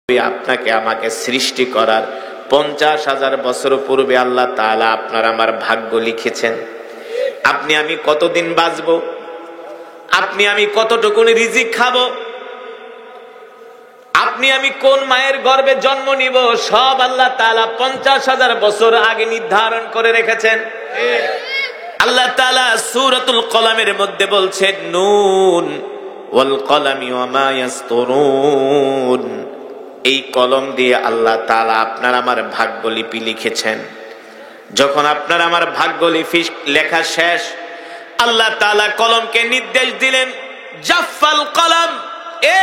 আপনাকে আমাকে সৃষ্টি করার 50,000 বছর পূর্বে আল্লাহ তাআলা আপনার আমার ভাগ্য লিখেছেন। আপনি আমি কতদিন বাঁচবো, আপনি আমি কতটুকু রিজিক খাবো, আপনি আমি কোন মায়ের গর্ভে জন্ম নিব, সব আল্লাহ তাআলা 50,000 বছর আগে নির্ধারণ করে রেখেছেন। আল্লাহ তাআলা সূরাতুল কলামের মধ্যে বলছেন, নুন ওয়াল কলামি ওয়া মা ইয়াসতুরুন। এই কলম দিয়ে আল্লাহ তাআলা আপনার আমার ভাগ্যলিপি লিখেছেন। যখন আপনার আমার ভাগ্যলিপি লেখা শেষ, আল্লাহ তাআলা কলমকে নির্দেশ দিলেন, জাফাল কলম, এ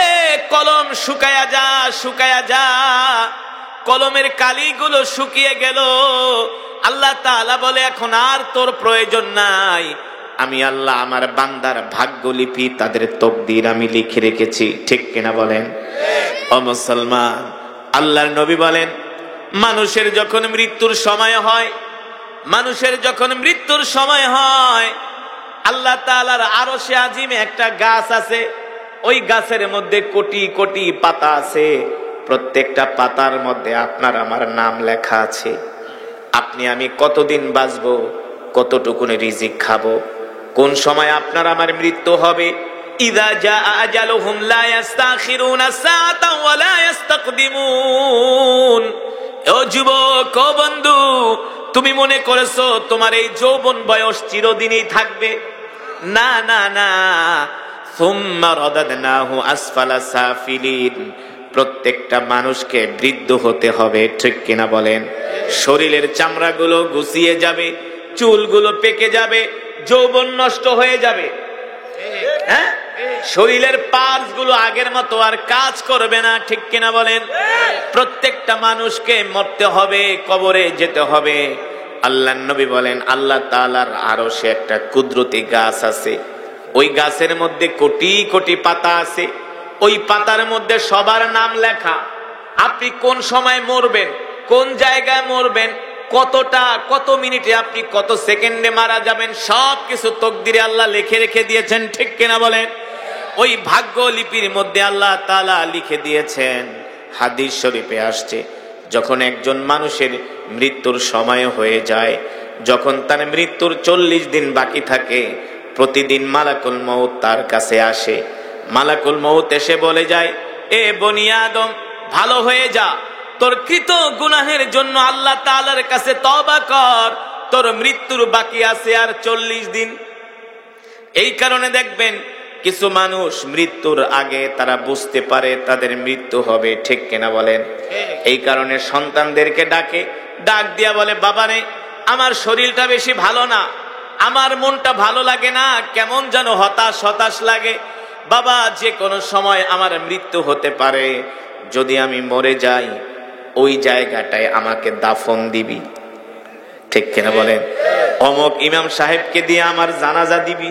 কলম শুকায়া যা, শুকায়া যা। কলমের কালিগুলো শুকিয়ে গেল। আল্লাহ তাআলা বলে, এখন আর তোর প্রয়োজন নাই। আমি আল্লাহ আমার বান্দার ভাগ্যলিপি, তাদের তকদির আমি লিখে রেখেছি। ঠিক কিনা বলেন? ও মুসলমান, আল্লাহর নবী বলেন, মানুষের যখন মৃত্যুর সময় হয়, মানুষের যখন মৃত্যুর সময় হয়, আল্লাহ তাআলার আরশে আজিমে একটা গাছ আছে। ওই গাছের মধ্যে কোটি কোটি পাতা আছে। প্রত্যেকটা পাতার মধ্যে আপনার আমার নাম লেখা আছে। আপনি আমি কতদিন বাঁচবো, কতটুকুন রিজিক খাবো, কোন সময় আপনার আমার মৃত্যু হবে। ইযা জা আজালুহুম লা ইস্তাখিরুনা সাআতান ওয়া লা ইস্তাকদিমুন। ও যুবক, ও বন্ধু, তুমি মনে করেছো তোমার এই যৌবন বয়স চিরদিনই থাকবে? না না না। সুম্মা রাদাদনাহু আসফালা সাফিলিন। প্রত্যেকটা মানুষকে বৃদ্ধ হতে হবে। ঠিক কিনা বলেন? শরীরের চামড়াগুলো গুছিয়ে যাবে, চুলগুলো পেকে যাবে, যৌবন নষ্ট হয়ে যাবে। হ্যাঁ, শরীরের পার্টস গুলো আগের মতো আর কাজ করবে না। ঠিক কিনা বলেন? প্রত্যেকটা মানুষকে মরতে হবে, কবরে যেতে হবে। আল্লাহর নবী বলেন, আল্লাহ তাআলার আরশে একটা কুদরতি গাছ আছে। ওই গাছের মধ্যে কোটি কোটি পাতা আছে। ওই পাতার মধ্যে সবার নাম লেখা। আপনি কোন সময় মরবেন, কোন জায়গায় মরবেন, কত মিনিটে আপনি কত সেকেন্ডে মারা যাবেন, সব কিছু তকদিরে আল্লাহ লিখে রেখে দিয়েছেন। ঠিক কিনা বলেন? ওই ভাগ্য লিপির মধ্যে আল্লাহ তাআলা লিখে দিয়েছেন। হাদিস শরীফে আসছে, যখন একজন মানুষের মৃত্যুর সময় হয়ে যায়, যখন তার মৃত্যুর 40 দিন বাকি থাকে, প্রতিদিন মালাকুল মউত তার কাছে আসে। মালাকুল মউত এসে বলে যায়, এ বনি আদম, ভালো হয়ে যা, তোর কৃত গুনাহের জন্য আল্লাহ তাআলার কাছে তওবা কর, তোর মৃত্যুর বাকি আছে আর 40 দিন। এই কারণে দেখবেন কিছু মানুষ মৃত্যুর আগে তারা বুঝতে পারে তাদের মৃত্যু হবে। ঠিক কিনা বলেন? এই কারণে সন্তানদেরকে ডাক দিয়া বলে, বাবারে, আমার শরীরটা বেশি ভালো না, আমার মনটা ভালো লাগে না, কেমন যেন হতাশ হতাশ লাগে। বাবা, যে কোনো সময় আমার মৃত্যু হতে পারে, যদি আমি মরে যাই, ওই জায়গাটায় আমাকে দাফন দিবি। ঠিক কিনা বলেন? অমুক ইমাম সাহেবকে দিয়ে আমার জানাজা দিবি।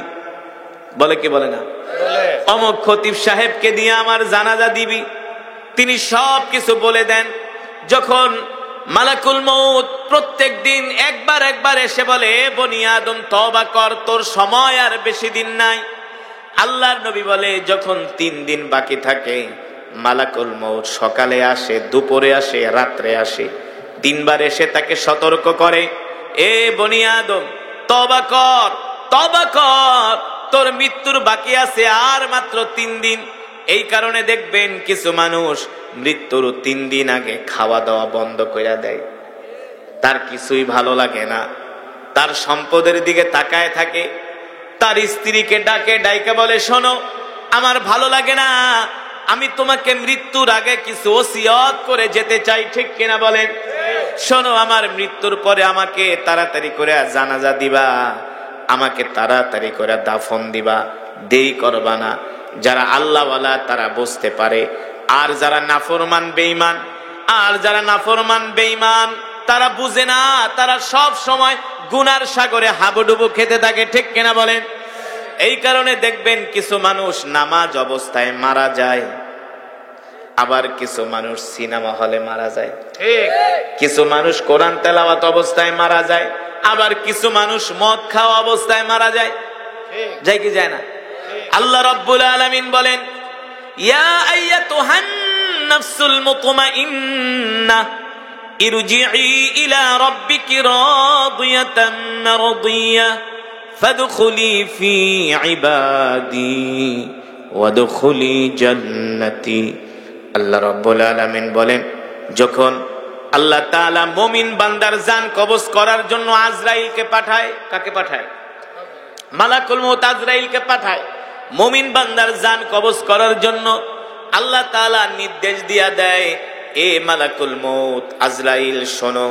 বলে কি বলে না? অমুক খতিব সাহেবকে দিয়ে আমার জানাজা দিবি। তিনি সব কিছু বলে দেন। যখন মালাকুল মউত প্রত্যেক দিন একবার এসে বলে, বনি আদম, তওবা কর, তোর সময় আর বেশি দিন নাই। আল্লাহর নবী বলে, যখন 3 দিন বাকি থাকে, মালাকুল মউত সকালে আসে, দুপুরে আসে, রাত্রে আসে। 3 বার এসে তাকে সতর্ক করে, এ বনি আদম, তওবা কর, তওবা কর, তোর মৃত্যুর বাকি আছে আর মাত্র 3 দিন। এই কারণে দেখবেন কিছু মানুষ মৃত্যুর 3 দিন আগে খাওয়া দাওয়া বন্ধ করে দেয়। তার কিছুই ভালো লাগে না, তার সম্পদের দিকে তাকায় থাকে। তার স্ত্রীকে ডাইকা বলে, শোনো, আমার ভালো লাগে না, আমি তোমাকে মৃত্যুর আগে কিছু ওসিয়ত করে যেতে চাই। ঠিক কিনা বলেন? শোনো, আমার মৃত্যুর পরে আমাকে তাড়াতাড়ি করে জানাজা দিবা, আমাকে তাড়াতাড়ি করে দাফন দিবা, দেরি করবা না। যারা আল্লাহওয়ালা তারা বুঝতে পারে, আর যারা নাফরমান বেঈমান তারা বুঝে না, তারা সব সময় গুনার সাগরে হাবুডুবু খেতে থাকে। ঠিক কিনা বলেন? এই কারণে দেখবেন কিছু মানুষ নামাজ অবস্থায় মারা যায়, আবার কিছু মানুষ সিনেমা হলে মারা যায়। কিছু মানুষ কোরআন তেলাওয়াত অবস্থায় মারা যায়, আবার কিছু মানুষ মদ খাওয়া অবস্থায় মারা যায়। যায় কি যায় না? আল্লাহ রাব্বুল আলামিন বলেন, ইয়া আইয়াতুহান নাফসুল মুতমাইন্নাহ ইরজিই ইলা রাব্বিকি রাদিয়াতাম মারদিয়াহ ফাদখুলি ফি ইবাদি ওয়াদখুলি জান্নাতি। আল্লাহ রাব্বুল আলামিন বলেন, যখন আল্লাহ তাআলা মুমিন বান্দার জান কবজ করার জন্য আজরাইলকে পাঠায়, কাকে পাঠায়? মালাকুল মউত আজরাইলকে পাঠায় মুমিন বান্দার জান কবজ করার জন্য। আল্লাহ তাআলা নির্দেশ দিয়া দেয়, এ মালাকুল মউত আজরাইল শোনো,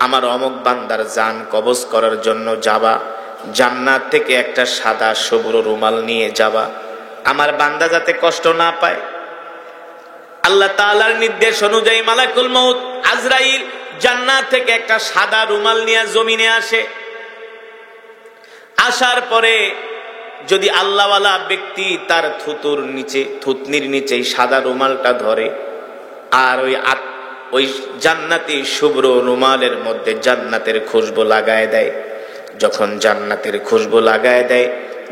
আমার অমুক বান্দার জান কবজ করার জন্য যাবা, জান্নাত থেকে একটা সাদা শুভ্র রুমাল নিয়ে যাবা, আমার বান্দা যাতে কষ্ট না পায়। আল্লাহ তাআলার নির্দেশ অনুযায়ী মালাকুল মউত আজরাইল জান্নাত থেকে একটা সাদা রুমাল নিয়ে জমিনে আসে। আসার পরে যদি আল্লাহওয়ালা ব্যক্তি তার থুতনির নিচে সাদা রুমালটা ধরে আর ওই জান্নাতি শুভ্র রুমালের মধ্যে জান্নাতের খুশবু লাগায় দেয়, যখন জান্নাতের খুশবু লাগায় দেয়,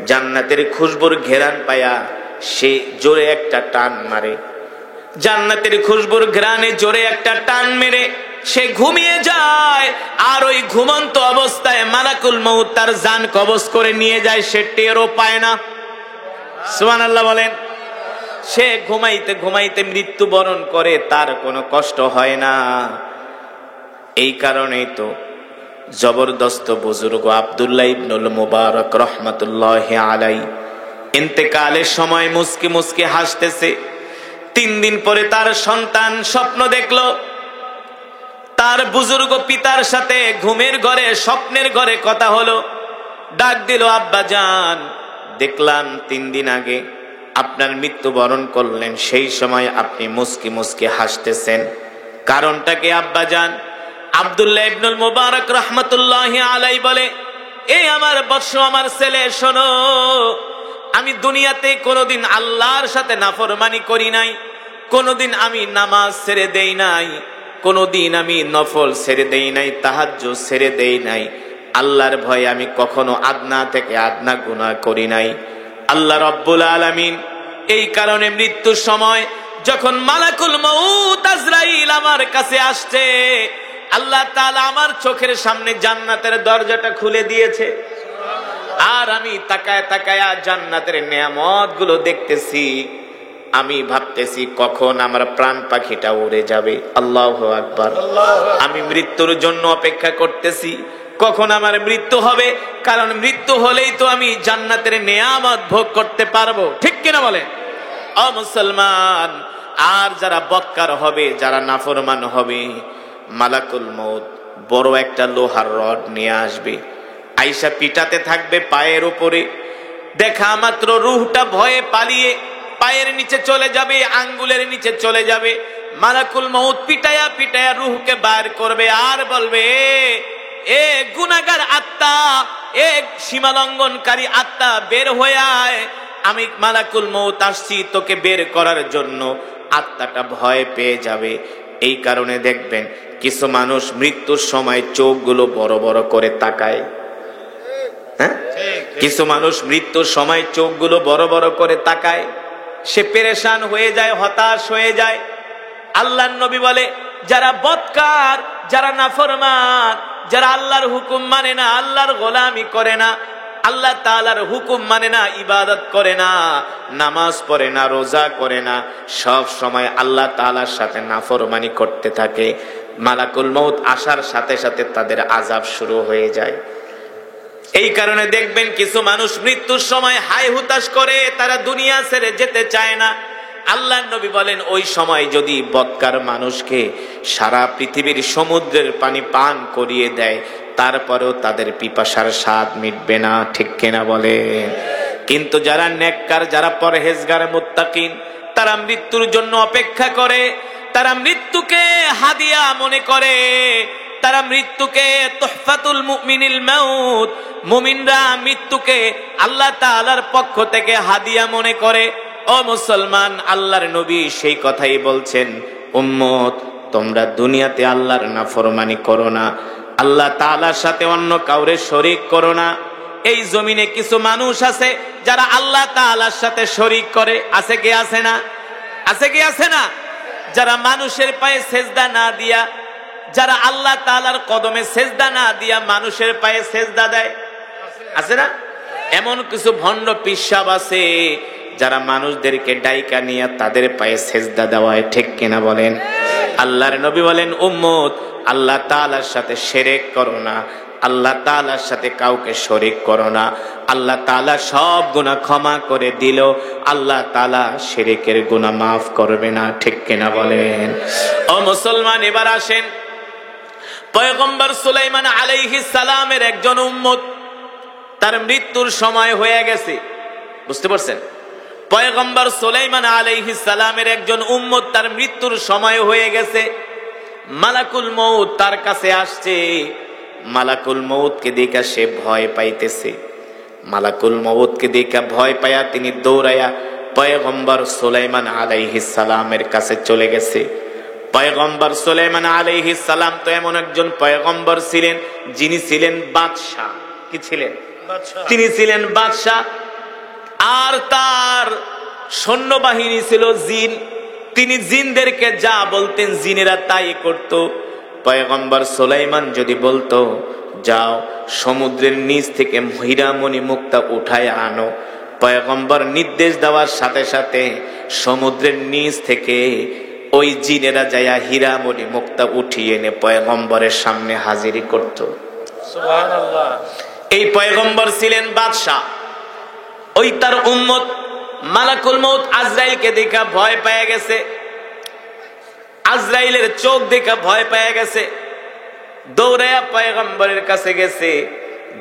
জান্নাতের খুশবুর ঘেরান পায়া সে জোরে একটা টান মারে, জান্নাতের খুশবুর ঘ্রাণে জোরে একটা টান মেরে সে ঘুমিয়ে যায়। আর ওই ঘুমন্ত অবস্থায় মালাকুল মউত তার জান কবজ করে নিয়ে যায়, সে টেরও পায় না। সুবহানাল্লাহ বলেন। সে ঘুমাইতে ঘুমাইতে মৃত্যুবরণ করে, তার কোনো কষ্ট হয় না। এই কারণেই তো জবরদস্ত বুজুর্গ আব্দুল্লাহ ইবনুল মুবারক রহমাতুল্লাহি আলাইহি ইন্তেকালের সময় মুস্কি মুস্কি হাসতেছে। 3 দিন পরে তার সন্তান স্বপ্ন দেখলো, তার বুজুর্গ পিতার সাথে ঘুমের ঘরে স্বপ্নের ঘরে কথা হলো। ডাক দিল, আব্বা জান, দেখলাম 3 দিন আগে আপনার মৃত্যুবরণ করলেন, সেই সময় আপনি মুস্কি মুস্কি হাসতেছেন, কারণটা কি আব্বা জান? আব্দুল্লাহ ইবনুল মুবারক রহমাতুল্লাহি আলাইহি বলে, এই আমার বৎস, আমার ছেলে, শোনো, আমি দুনিয়াতে কোনোদিন আল্লাহর সাথে নাফরমানি করি নাই, কোনোদিন আমি নামাজ ছেড়ে দেই নাই, কোনোদিন আমি নফল ছেড়ে দেই নাই, তাহাজ্জুদ ছেড়ে দেই নাই, আল্লাহর ভয়ে আমি কখনো আদনা থেকে আদনা গুনাহ করি নাই। আল্লাহ রাব্বুল আলামিন এই কারণে মৃত্যুর সময় যখন মালাকুল মউত আজরাইল আমার কাছে আসছে, আল্লাহ তাআলা আমার চোখের সামনে জান্নাতের দরজাটা খুলে দিয়েছে। আর আমি তাকায় তাকায়া জান্নাতের নেয়ামত গুলো দেখতেছি, আমি ভাবতেছি কখন আমার প্রাণ পাখিটা উড়ে যাবে। আল্লাহু আকবার। আমি মৃত্যুর জন্য অপেক্ষা করতেছি, কখন আমার মৃত্যু হবে, কারণ মৃত্যু হলেই তো আমি জান্নাতের নেয়ামত ভোগ করতে পারবো। ঠিক কিনা বলেন? ও মুসলমান, আর যারা বদকার হবে, যারা নাফরমান হবে, মালাকুল মউত বড় একটা লোহার রড নিয়ে আসবে, আইসা পিটাতে থাকবে পায়ের উপরে। দেখা মাত্র রূহটা ভয়ে পালিয়ে পায়ের নিচে চলে যাবে, আঙ্গুলের নিচে চলে যাবে। মালাকুল মউত পিটায়া পিটায়া রূহকে বার করবে আর বলবে, এ গুনাহগার আত্মা, এ সীমালঙ্ঘনকারী আত্মা, বের হয়ে আয়, আমি মালাকুল মউত আসছি তোকে বের করার জন্য। আত্মাটা ভয় পেয়ে যাবে। এই কারণে দেখবেন কিছু মানুষ মৃত্যুর সময় চোখগুলো বড় বড় করে তাকায়। হ্যাঁ, কিছু মানুষ মৃত্যুর সময় চোখগুলো বড় বড় করে তাকায়, সে পেরেশান হয়ে যায়, হতাশ হয়ে যায়। আল্লাহর নবী বলে, যারা বদকার, যারা নাফরমান, যারা আল্লাহর হুকুম মানে না, আল্লাহর গোলামি করে না, আল্লাহ তাআলার হুকুম মানে না, ইবাদত করে না, নামাজ পড়ে না, রোজা করে না, সব সময় আল্লাহ তাআলার সাথে নাফরমানি করতে থাকে, মালাকুল মউত আসার সাথে সাথে তাদের আযাব শুরু হয়ে যায়। এই কারণে দেখবেন কিছু মানুষ মৃত্যুর সময় হাই হুতাশ করে, তারা দুনিয়া ছেড়ে যেতে চায় না। আল্লাহর নবী বলেন, ওই সময় যদি বদকার মানুষকে সারা পৃথিবীর সমুদ্রের পানি পান করিয়ে দেয়, তারপরেও তাদের পিপাসার স্বাদ মিটবে না। ঠিক কিনা বলে? কিন্তু যারা নেককার, যারা পরহেজগার, মুত্তাকিন, তারা মৃত্যুর জন্য অপেক্ষা করে, তারা মৃত্যুকে হাদিয়া মনে করে, তারা মৃত্যুকে তুহফাতুল মুমিনিল মাউত, মুমিনরা মৃত্যুকে আল্লাহ তাআলার পক্ষ থেকে হাদিয়া মনে করে। ও মুসলমান, আল্লাহর নবী সেই কথাই বলছেন, উম্মত, তোমরা দুনিয়াতে আল্লাহর নাফরমানি করো না, আল্লাহ তাআলার সাথে অন্য কাউরে শরীক করো না। এই জমিনে কিছু মানুষ আছে যারা আল্লাহ তাআলার সাথে শরীক করে। আছে কি আছে না? আছে কি আছে না? যারা মানুষের পায়ে সেজদা না দিয়া, যারা আল্লাহ তাআলার কদমে সেজদা না দিয়া মানুষের পায়ে সেজদা দেয়, আছে না? এমন কিছু ভণ্ড পিশাব আছে যারা মানুষদেরকে ডাইকা নিয়ে তাদের পায়ে সেজদা দেওয়ায়, ঠিক কিনা বলেন? আল্লাহর নবী বলেন, উম্মত আল্লাহ তাআলার সাথে শিরক করো না, আল্লাহ তাআলার সাথে কাউকে শরীক করো না। আল্লাহ তাআলা সব গুনাহ ক্ষমা করে দিল, আল্লাহ তাআলা শিরকের গুনাহ মাফ করবে না, ঠিক কিনা বলেন? ও মুসলমান, এবার আসেন, পয়গম্বর সুলাইমান আলাইহিস সালামের একজন উম্মত, তার মৃত্যুর সময় হয়ে গেছে। বুঝতে পারছেন? পয়গম্বর সুলাইমান আলাইহিস সালামের একজন উম্মত, তার মৃত্যুর সময় হয়ে গেছে। মালাকুল মউত তার কাছে আসছে। মালাকুল মউতকে দেখা সে ভয় পাইতেছে। মালাকুল মউতকে দেখা ভয় পায়া তিনি দৌড়ায়া পয়গম্বর সুলাইমান আলাইহিস সালামের কাছে চলে গেছে। পয়গম্বর সুলাইমান আলাইহিস সালাম তো এমন একজন পয়গম্বর ছিলেন যিনি ছিলেন বাদশা। কি ছিলেন? তিনি ছিলেন বাদশা। আর তার সৈন্যবাহিনী ছিল জিন। তিনি জিনদেরকে যা বলতেন জিনেরা তাই করত। পয়গম্বর সুলাইমান যদি বলতো, যাও সমুদ্রের নিচ থেকে হীরামণি মুক্তা উঠায় আনো, পয়গম্বর নির্দেশ দেওয়ার সাথে সাথে সমুদ্রের নিচ থেকে ওই জিনেরা যায়া হীরামণি মুক্তা উঠিয়ে এনে পয়গম্বরের সামনে হাজিরি করত। সুবহানাল্লাহ। এই পয়গম্বর ছিলেন বাদশাহ। ওই তার উম্মত মালাকুল মউত আজরাইলকে দেখা ভয় পেয়ে গেছে। আজরাইলের চোখ দেখা ভয় পেয়ে গেছে। দৌড়ায়া পয়গম্বরের কাছে গেছে,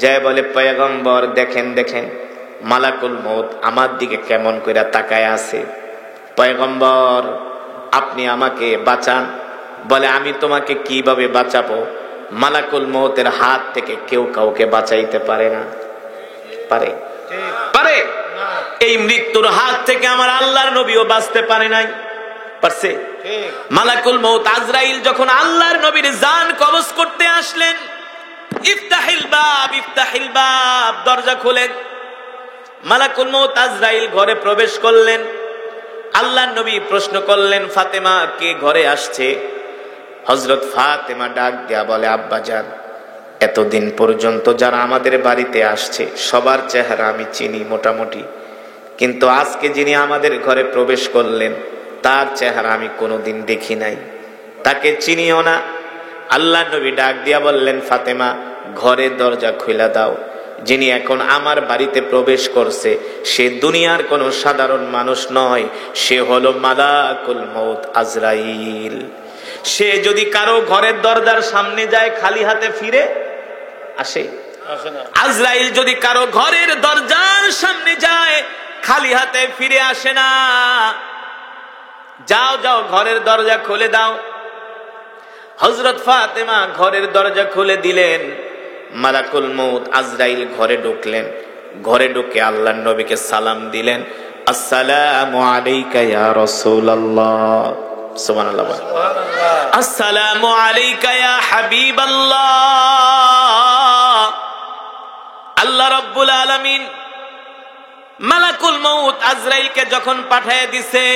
যায় বলে, পয়গম্বর দেখেন দেখেন মালাকুল মউত আমার দিকে কেমন কইরা তাকায় আছে। পয়গম্বর আপনি আমাকে বাঁচান। বলে, আমি তোমাকে কিভাবে বাঁচাবো? মালাকুল মউতের হাত থেকে কেউ কাউকে বাঁচাইতে পারে না। পারে? পারে? এই মৃত্যুর হাত থেকে আমার আল্লাহর নবীও বাঁচতে পারে নাই। পারছে? মালাকুল মউত আজরাইল যখন আল্লাহর নবীর জান কবজ করতে আসলেন, ইফতাহিল বাব, ইফতাহিল বাব, দরজা খুলেন। মালাকুল মউত আজরাইল ঘরে প্রবেশ করলেন। আল্লাহর নবী প্রশ্ন করলেন, ফাতেমা কে ঘরে আসছে? হযরত ফাতেমা ডাক দেয়া বলে, আব্বাজান এতদিন পর্যন্ত যারা আমাদের বাড়িতে আসছে সবার চেহারা আমি চিনি মোটামুটি, কিন্তু আজকে যিনি আমাদের ঘরে প্রবেশ করলেন তার চেহারা আমি কোনোদিন দেখি নাই, তাকে চিনিও না। আল্লাহর নবী ডাক দিয়া বললেন, ফাতেমা ঘরের দরজা খুলে দাও। যিনি এখন আমার বাড়িতে প্রবেশ করছে সে দুনিয়ার কোনো সাধারণ মানুষ নয়, সে হলো মালাকুল মউত আজরাইল। সে যদি কারো ঘরের দরজার সামনে যায় খালি হাতে ফিরে আসে? আজরাইল যদি কারো ঘরের দরজার সামনে যায় খালি হাতে ফিরে আসে না। যাও যাও ঘরের দরজা খুলে দাও। হযরত ফাতেমা ঘরের দরজা খুলে দিলেন। মালাকুল মউত আজরাইল ঘরে ঢুকলেন। ঘরে ঢুকে আল্লাহর নবীকে সালাম দিলেন, আসসালামু আলাইকা ইয়া রাসূলুল্লাহ। সুবহানাল্লাহ। আসসালামু আলাইকা ইয়া হাবিবাল্লাহ। আল্লাহ রাব্বুল আলামিন মালাকুল মউত আজরাইলকে যখন পাঠিয়ে দিছে,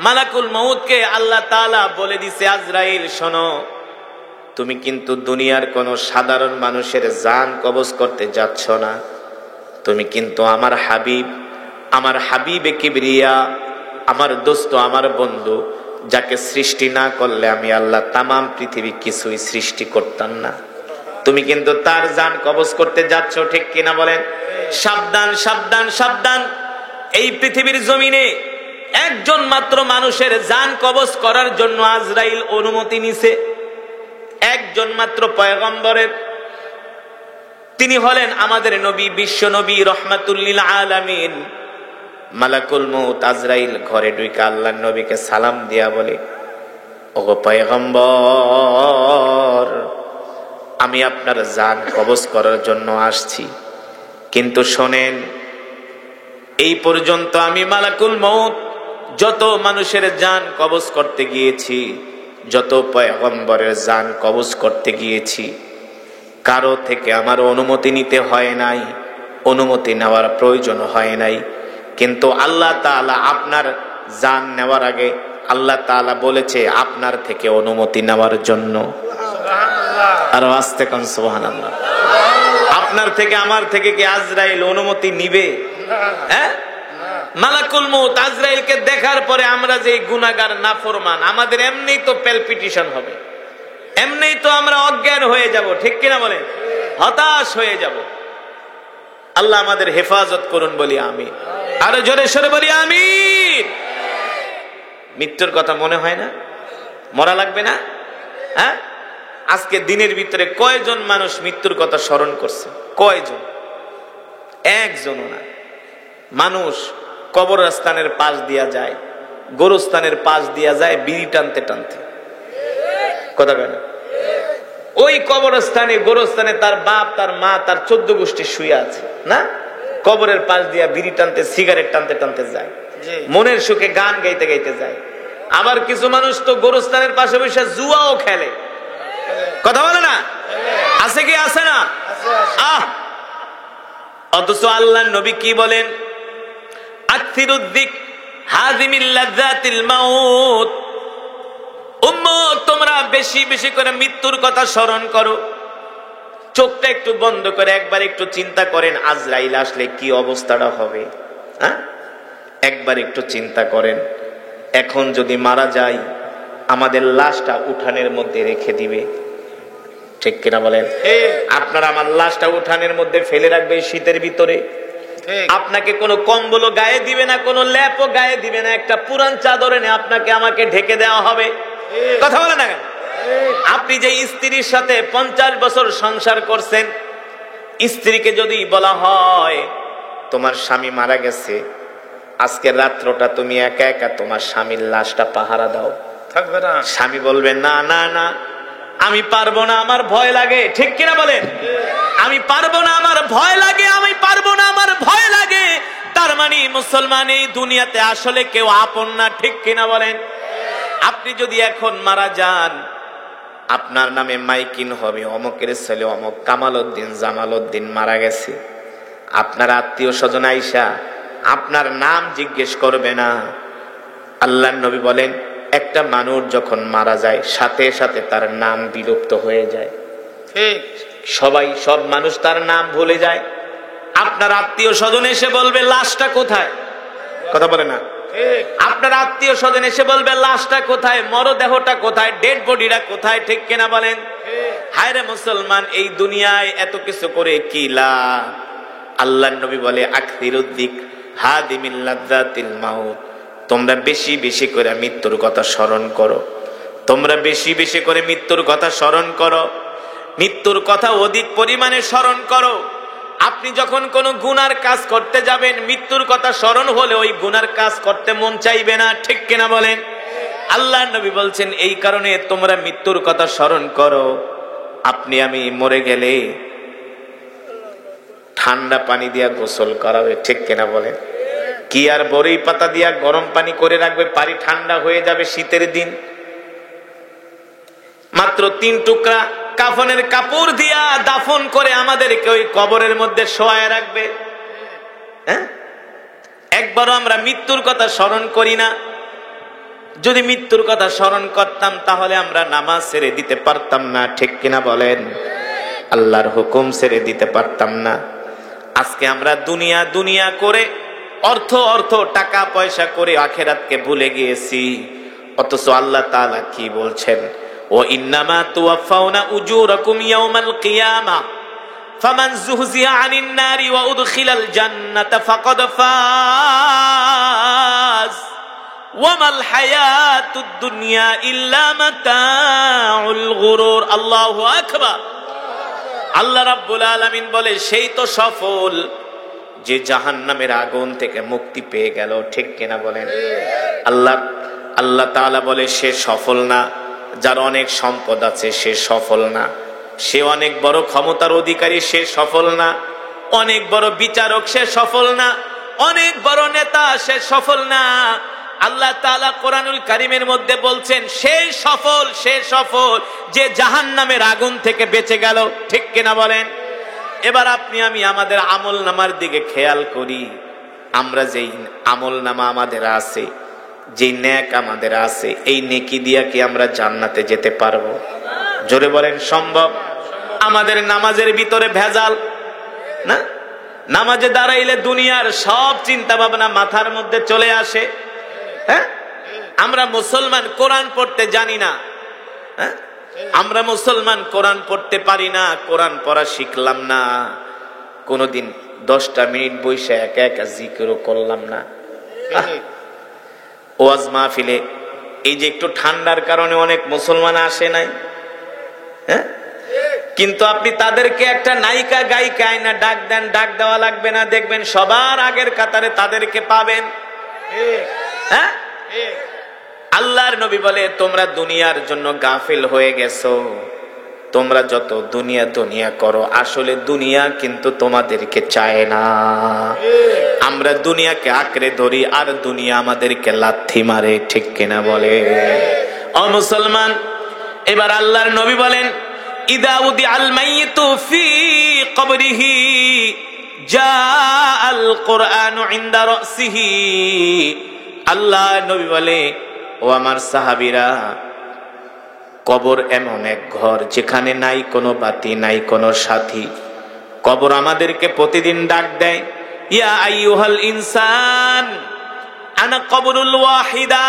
মালাকুল মউতকে আল্লাহ তাআলা বলে দিছে, আজরাইল শোনো, তুমি কিন্তু দুনিয়ার কোন সাধারণ মানুষের জান কবজ করতে যাচ্ছ না। তুমি কিন্তু আমার হাবিব, আমার হাবিবে কিবরিয়া, আমার দোস্ত, আমার বন্ধু, যাকে সৃষ্টি না করলে আমি আল্লাহ তামাম পৃথিবী কিছুই সৃষ্টি করতাম না। তুমি কিন্তু তার জান কবজ করতে যাচ্ছ, ঠিক কিনা বলেন? সাবধান সাবধান সাবধান। এই পৃথিবীর জমিনে একজন মাত্র মানুষের জান কবজ করার জন্য আজরাইল অনুমতি নিছে, একজন মাত্র পয়গম্বরের। তিনি হলেন আমাদের নবী, বিশ্ব নবী, রহমাতুল লিল আলামিন। মালাকুল মউত আজরাইল ঘরে ঢুকে আল্লাহর নবীকে সালাম দিয়া বলে, ওগো পয়গম্বর, আমি আপনার জান কবজ করার জন্য আসছি, কিন্তু শোনেন, এই পর্যন্ত আমি মালাকুল মউত যত মানুষের জান কবজ করতে গিয়েছি, যত পয়গম্বরের জান কবজ করতে গিয়েছি, কারো থেকে আমার অনুমতি নিতে হয় নাই, অনুমতি নেওয়ার প্রয়োজন হয় নাই। কিন্তু আল্লাহ তাআলা আপনার জান নেওয়ার আগে আল্লাহ তাআলা বলেছে আপনার থেকে অনুমতি নেওয়ার জন্য। আর আস্তে কোন সুবহানাল্লাহ। আপনার থেকে আমার থেকে কি আজরাইল অনুমতি নিবে? হ্যাঁ, মালাকুল মউত আজরাইলকে দেখার পরে আমরা যে গুনাহগার নাফরমান, আমাদের এমনিই তো প্যালপিটেশন হবে, এমনিই তো আমরা অজ্ঞান হয়ে যাব, ঠিক কিনা বলেন? হতাশ হয়ে যাব। আল্লাহ আমাদের হেফাজত করুন, বলি আমিন। আরো জোরে সরে বলি আমিন। মৃত্যুর কথা মনে হয় না? মরা লাগবে না? হ্যাঁ, আজকে দিনের ভিতরে কয়জন মানুষ মৃত্যুর কথা স্মরণ করছে? কয়জন? একজনও না। মানুষ কবরস্থানের পাশ দিয়া যায়, গোরস্থানের পাশ দিয়া যায় বিড়ি টানতে টানতে। কথা বলে না? ওই কবরস্থানে গোরস্থানে তার বাপ, তার মা, তার 14 গোষ্ঠী শুয়ে আছে না? কবরের পাশ দিয়া বিড়ি টানতে, সিগারেট টানতে টানতে যায়, মনের সুখে গান গাইতে গাইতে যায়। আবার কিছু মানুষ তো গোরস্থানের পাশে বসে জুয়াও খেলে। কথা বলে না? আছে কি আছে না? অথচ আল্লাহর নবী কি বলেন? আকসিরুদ্দিক হাযিমিল লাযাতিল মাউত। উম্মত, তোমরা বেশি বেশি করে মৃত্যুর কথা স্মরণ করো। চোখটা একটু বন্ধ করে একবার একটু চিন্তা করেন আজরাইল আসলে কি অবস্থাটা হবে। হ্যাঁ, একবার একটু চিন্তা করেন। এখন যদি মারা যাই, আমাদের লাশটা উঠানের মধ্যে রেখে দিবে, ঠিক কিনা বলেন? আপনার আমার লাশটা উঠানের মধ্যে ফেলে রাখবে শীতের ভিতরে। আপনাকে কোনো কম্বলও গায়ে দিবে না, কোনো ল্যাপও গায়ে দিবে না, একটা পুরান চাদর এনে আপনাকে আমাকে ঢেকে দেওয়া হবে। কথা বলে না? আপনি যে স্ত্রীর সাথে 50 বছর সংসার করছেন, স্ত্রীকে যদি বলা হয় তোমার স্বামী মারা গেছে, আজকের রাত্রটা তুমি একা একা তোমার স্বামীর লাশটা পাহারা দাও, থাকবে না? স্বামী বলবে না না না, আমি পারবো না, আমার ভয় লাগে। ঠিক কিনা বলেন? আমি পারবো না, আমার ভয় লাগে, আমি পারবো না, আমার ভয় লাগে। তার মানে মুসলমান এই দুনিয়াতে আসলে কেউ আপন না, ঠিক কিনা বলেন? আপনি যদি এখন মারা যান, আপনার নামে মাইকিন হবে, অমকের ছেলে অমক কামাল উদ্দিন জামাল উদ্দিন মারা গেছে। আপনার আত্মীয় স্বজন আইসা আপনার নাম জিজ্ঞেস করবে না। আল্লাহর নবী বলেন, একটা মানুষ যখন মারা যায় সাথে সাথে তার নাম বিলুপ্ত হয়ে যায়। ঠিক, সব মানুষ তার নাম ভুলে যায়। আপনার আত্মীয় স্বজন এসে বলবে লাশটা কোথায়? কথা বলে না? আপনার আত্মীয় স্বজন এসে বলবে লাশটা কোথায়, মরদেহটা কোথায়, ডেড বডিটা কোথায়, ঠিক কিনা বলেন? হায় রে মুসলমান, এই দুনিয়ায় এত কিছু করে কি লাভ? আল্লাহর নবী বলে আকসিরুদ্দিক হাদিমিল লাযাতিল মাউত। তোমরা বেশি বেশি করে মৃত্যুর কথা স্মরণ করো, তোমরা বেশি বেশি করে মৃত্যুর কথা স্মরণ করো, মৃত্যুর কথা অধিক পরিমাণে স্মরণ করো। আপনি যখন কোনো গুনার কাজ করতে যাবেন, মৃত্যুর কথা স্মরণ হলে ওই গুনার কাজ করতে মন চাইবে না, ঠিক কিনা বলেন? আল্লাহর নবী বলছেন এই কারণে তোমরা মৃত্যুর কথা স্মরণ করো। আপনি আমি মরে গেলে ঠান্ডা পানি দিয়া গোসল করাবে, ঠিক কিনা বলেন? কি আর বড়ই পাতা দিয়া গরম পানি করে রাখবে, পানি ঠান্ডা হয়ে যাবে শীতের দিন। মাত্র 3 টুকরা কাফনের কাপড় দিয়া দাফন করে আমাদেরকে ওই কবরের মধ্যে শোয়ায় রাখবে। হ্যাঁ, একবারও আমরা মৃত্যুর কথা স্মরণ করি না। যদি মৃত্যুর কথা স্মরণ করতাম তাহলে আমরা নামাজ ছেড়ে দিতে পারতাম না, ঠিক কিনা বলেন? আল্লাহর হুকুম ছেড়ে দিতে পারতাম না। আজকে আমরা দুনিয়া দুনিয়া করে, অর্থ অর্থ, টাকা পয়সা করে আখিরাতকে ভুলে গিয়েছি। অথচ আল্লাহ তাআলা কি বলছেন? ও ইন্নামা তুওয়াফাউনা উজুরাকুম ইয়াওমাল কিয়ামা ফামান যুহজিয়া আনিন নারি ওয়া উদখিলাল জান্নাতা ফাকাদ ফাজ ওয়া মাল হায়াতুদ দুনিয়া ইল্লা মাতাউল গুরুর। আল্লাহু আকবার। আল্লাহ রাব্বুল আলামিন বলে সেই তো সফল যে জাহান্নামের আগুন থেকে মুক্তি পেয়ে গেল, ঠিক কিনা বলেন? আল্লাহ তাআলা বলে সে সফল না। যার অনেক সম্পদ আছে সে সফল না, সে অনেক বড় ক্ষমতার অধিকারী সে সফল না, অনেক বড় বিচারক সে সফল না, অনেক বড় নেতা সে সফল না। আল্লাহ তাআলা কোরআনুল কারীমের মধ্যে বলছেন সে সফল যে জাহান্নামের আগুন থেকে বেঁচে গেল, ঠিক কিনা বলেন? এবার আপনি আমি আমাদের আমল নামার দিকে খেয়াল করি। আমরা যেই আমল নামা আমাদের আছে, যে নেক আমাদের আছে, এই নেকি দিয়া কি আমরা জান্নাতে যেতে পারবো? জোরে বলেন সম্ভব? আমাদের নামাজের ভিতরে ভেজাল না? নামাজে দাঁড়াইলে দুনিয়ার সব চিন্তা ভাবনা মাথার মধ্যে চলে আসে। হ্যাঁ, আমরা মুসলমান কোরআন পড়তে জানি না। হ্যাঁ, আমরা মুসলমান কোরআন পড়তে পারি না, কোরআন পড়া শিখলাম না, কোনদিন 10টা মিনিট বসে একা একা জিকিরও করলাম না। ওয়াজ মাহফিলে এই যে একটু ঠান্ডার কারণে অনেক মুসলমান আসে নাই। হ্যাঁ, কিন্তু আপনি তাদেরকে একটা নায়িকা গায়িকা আয়না ডাক দেন, ডাক দেওয়া লাগবে না, দেখবেন সবার আগের কাতারে তাদেরকে পাবেন। হ্যাঁ, আল্লাহর নবী বলে তোমরা দুনিয়ার জন্য গাফিল হয়ে গেছো, তোমরা যত দুনিয়া দুনিয়া করো, আসলে দুনিয়া কিন্তু তোমাদেরকে চায় না। আমরা দুনিয়াকে আঁকড়ে ধরি আর দুনিয়া আমাদেরকে লাথি মারে, ঠিক কিনা বলে? ও মুসলমান, এবার আল্লাহর নবী বলেন ইদা উদি আল মাইয়িতু ফি কবরিহি জাআল কুরআনু ইনদা রাসিহি। আল্লাহর নবী বলে, ও আমার সাহাবীরা, কবর এমন এক ঘর যেখানে নাই কোনো বাতি, নাই কোনো সাথী। কবর আমাদেরকে প্রতিদিন ডাক দেয়, ইয়া আইয়ুহাল ইনসান আনা কবরুল ওয়াহিদা,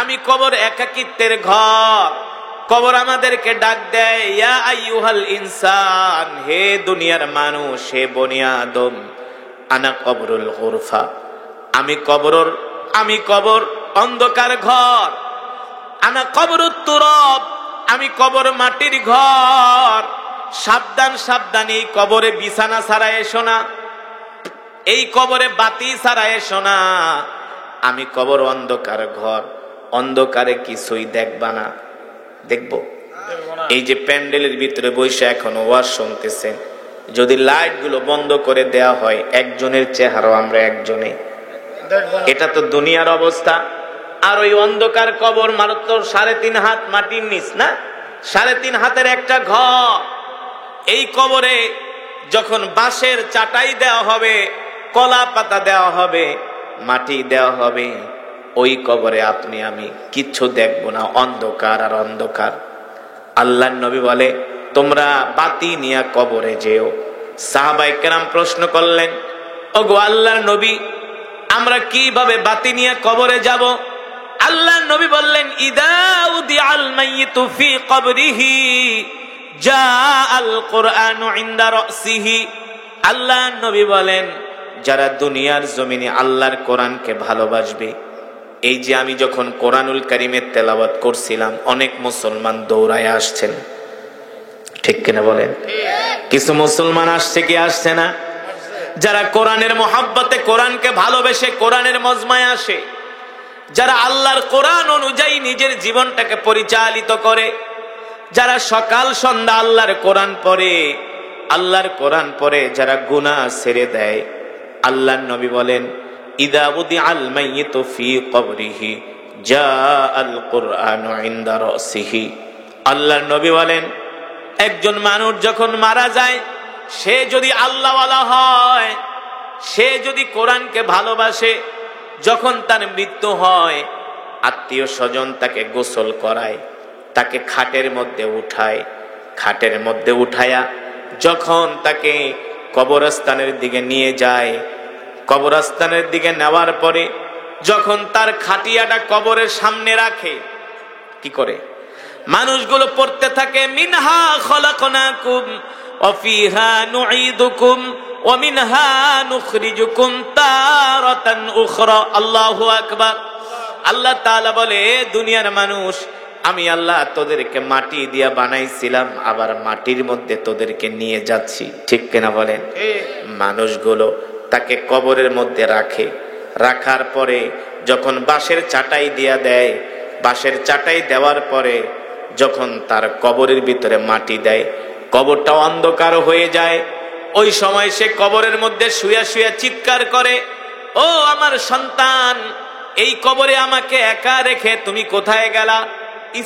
আমি কবর একাকিত্বের ঘর। কবর আমাদেরকে ডাক দেয়, ইয়া আইয়ুহাল ইনসান, হে দুনিয়ার মানুষ, হে বনি আদম, আনা কবরুল গুরফা, আমি কবর অন্ধকার ঘর। আনা কবরুত তুরাব, আমি কবর মাটির ঘর। সাবধান সাবধান, এই কবরে বিছানা ছাড়া এসো না, এই কবরে বাতি ছাড়া এসো না। আমি কবর অন্ধকার ঘর, অন্ধকারে কিছুই দেখবা না। দেখবো? এই যে প্যান্ডেলের ভিতরে বসে এখন ওয়াজ শুনতেছেন, যদি লাইট গুলো বন্ধ করে দেয়া হয়, একজনের চেহারা আমরা একজনে। এটা তো দুনিয়ার অবস্থা। আর ওই অন্ধকার কবর মাত্র 3.5 হাত মাটির নিচ, না 3.5 হাতের একটা ঘর। এই কবরে যখন বাঁশের চাটাই দেওয়া হবে, কলা পাতা দেওয়া হবে, মাটি দেওয়া হবে, ওই কবরে আপনি আমি কিচ্ছু দেখবো না, অন্ধকার আর অন্ধকার। আল্লাহর নবী বলে তোমরা বাতি নিয়ে কবরে যেও। সাহাবায়ে কেরাম প্রশ্ন করলেন, ওগো আল্লাহর নবী, আমরা কিভাবে বাতি নিয়ে কবরে যাব? আল্লাহর নবী বললেন, ইদা উদিআল মাইয়িতু ফি কবরিহি জাআল কুরআনু ইনদা রাসিহি। আল্লাহর নবী বলেন, যারা দুনিয়ার জমিনে আল্লাহর কোরআনকে ভালোবাসবে, এই যে আমি যখন কোরআনুল কারীমের তেলাওয়াত করছিলাম, অনেক মুসলমান দৌড়ায় আসছেন, ঠিক কিনা বলেন? কিছু মুসলমান আসছে কি আসছে না? যারা কোরআনের মহব্বতে, কোরআনকে ভালোবেসে কোরআনের মজমায় আসে, যারা আল্লাহর কোরআন অনুযায়ী নিজের জীবনটাকে পরিচালিত করে, যারা সকাল সন্ধ্যা আল্লাহর কোরআন পড়ে, আল্লাহর কোরআন পড়ে যারা গুনাহ ছেড়ে দেয়, আল্লাহর নবী বলেন, ইদা উদিআল মাইয়িতু ফি কবরিহি জাআল কুরআনু ইনদা রাসিহি। আল্লাহর নবী বলেন, একজন মানুষ যখন মারা যায়, সে যদি আল্লাহওয়ালা হয়, সে যদি কোরআনকে ভালোবাসে, যখন তার মৃত্যু হয়, আত্মীয় স্বজন তাকে গোসল করায়, তাকে খাটের মধ্যে উঠায়, খাটের মধ্যে উঠায়া যখন তাকে কবরস্থানের দিকে নিয়ে যায়, কবরস্থানের দিকে নেওয়ার পরে যখন তার খাটিয়াটা কবরের সামনে রাখে, কি করে? মানুষগুলো পড়তে থাকে, মিনহা খলাকনাকুম ওয়া ফিহা নুঈদুকুম ওয়া মিনহা নুখরিজুকুম তারাতান উখরা। আল্লাহু আকবার। আল্লাহ তাআলা বলে, দুনিয়ার মানুষ, আমি আল্লাহ তোদেরকে মাটি দিয়া বানাইছিলাম, আবার মাটির মধ্যে তোদেরকে নিয়ে যাচ্ছি, ঠিক কিনা বলেন? মানুষগুলো তাকে কবরের মধ্যে রাখে, রাখার পরে যখন বাঁশের চাটাই দিয়া দেয়, বাঁশের চাটাই দেওয়ার পরে যখন তার কবরের ভিতরে মাটি দেয়, কবরটা অন্ধকার হয়ে যায়। ওই সময় সে কবরের মধ্যে শুয়া শুয়া চিৎকার করে, ও আমার সন্তান, এই কবরে আমাকে একা রেখে তুমি কোথায় গেলা?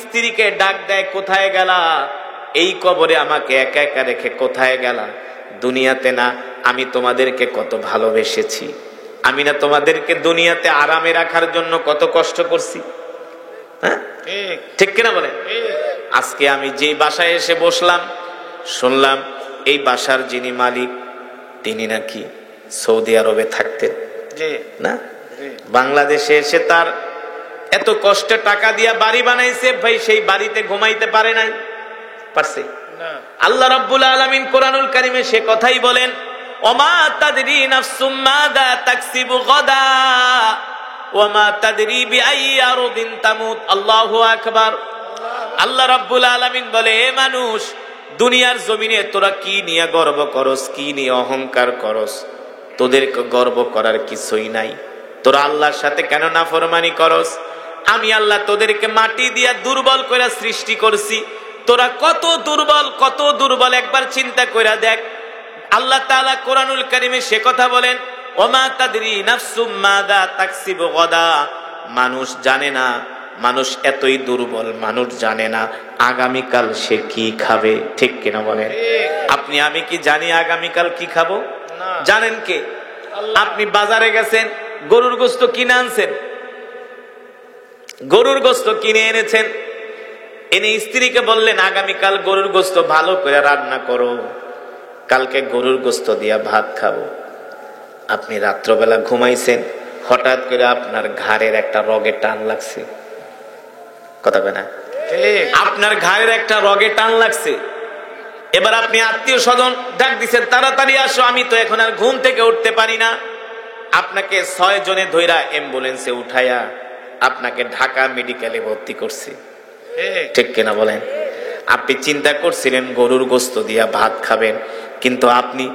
স্ত্রীকে ডাক দেয়, কোথায় গেলা? এই কবরে আমাকে একা একা রেখে কোথায় গেলা? দুনিয়াতে না আমি তোমাদেরকে কত ভালোবেসেছি, আমি না তোমাদেরকে দুনিয়াতে আরামে রাখার জন্য কত কষ্ট করছি? হ্যাঁ, ঠিক কিনা বলেন? আজকে আমি যে বাসায় এসে বসলাম, শুনলাম এই বাসার যিনি মালিক তিনি নাকি সৌদি আরবে থাকতেন না, বাংলাদেশে এসে তার এত কষ্টে টাকা দিয়া বাড়ি বানাইছে, ভাই সেই বাড়িতে ঘুমাইতে পারে নাই, পারছে? আল্লাহ রাব্বুল আলামিন কোরআনুল কারীমে সে কথাই বলেন, ওমা তাদরি নাফসুম মাযা তাকসিবু গাদা ওমা তাদরি বিআইয়ি আরদিন তামুত। আল্লাহু আকবার। আল্লাহ রাব্বুল আলামিন বলে, হে মানুষ, দুনিয়ার জমিনে তোরা কি নিয়ে গর্ব করস, কি নিয়ে অহংকার করস? তোদেরকে গর্ব করার কিছুই নাই। তোরা আল্লাহর সাথে কেন নাফরমানি করস? আমি আল্লাহ তোদেরকে মাটি দিয়া দুর্বল করে সৃষ্টি করছি। তোরা কত দুর্বল, কত দুর্বল একবার চিন্তা করে দেখ। আল্লাহ তাআলা কোরআনুল কারীমে সে কথা বলেন, ওমা তাদরি নাফসুম মাযা তাকসিবু গাদা। মানুষ জানে না, মানুষ এতই দুর্বল, মানুষ জানে না আগামীকাল সে কি খাবে। ঠিক কিনা বলেন? আপনি আমি কি জানি আগামীকাল কি খাবো? জানেন কে? আপনি বাজারে গেছেন, গরুর গোশত কিনে আনছেন, গরুর গোশত কিনে এনেছেন, এনে স্ত্রীকে বললেন আগামীকাল গরুর গোশত ভালো করে রান্না করো, কালকে গরুর গোশত দিয়া ভাত খাবো। আপনি রাত্রবেলা ঘুমাইছেন, হঠাৎ করে আপনার ঘাড়ের একটা রগে টান লাগছে, কথা বলে না? আপনার ঘাড়ের একটা রগে টান লাগছে। এবার আপনি আত্মীয় স্বজন ডাক দিচ্ছেন, তাড়াতাড়ি আসো, আমি তো এখন আর ঘুম থেকে উঠতে পারি না। আপনাকে 6 জনে ধইরা অ্যাম্বুলেন্সে উঠাইয়া আপনাকে ঢাকা মেডিকেলে ভর্তি করছে। ঠিক কিনা বলেন? আপনি চিন্তা করছিলেন গরুর গোশত দিয়া ভাত খাবেন, কিন্তু আপনি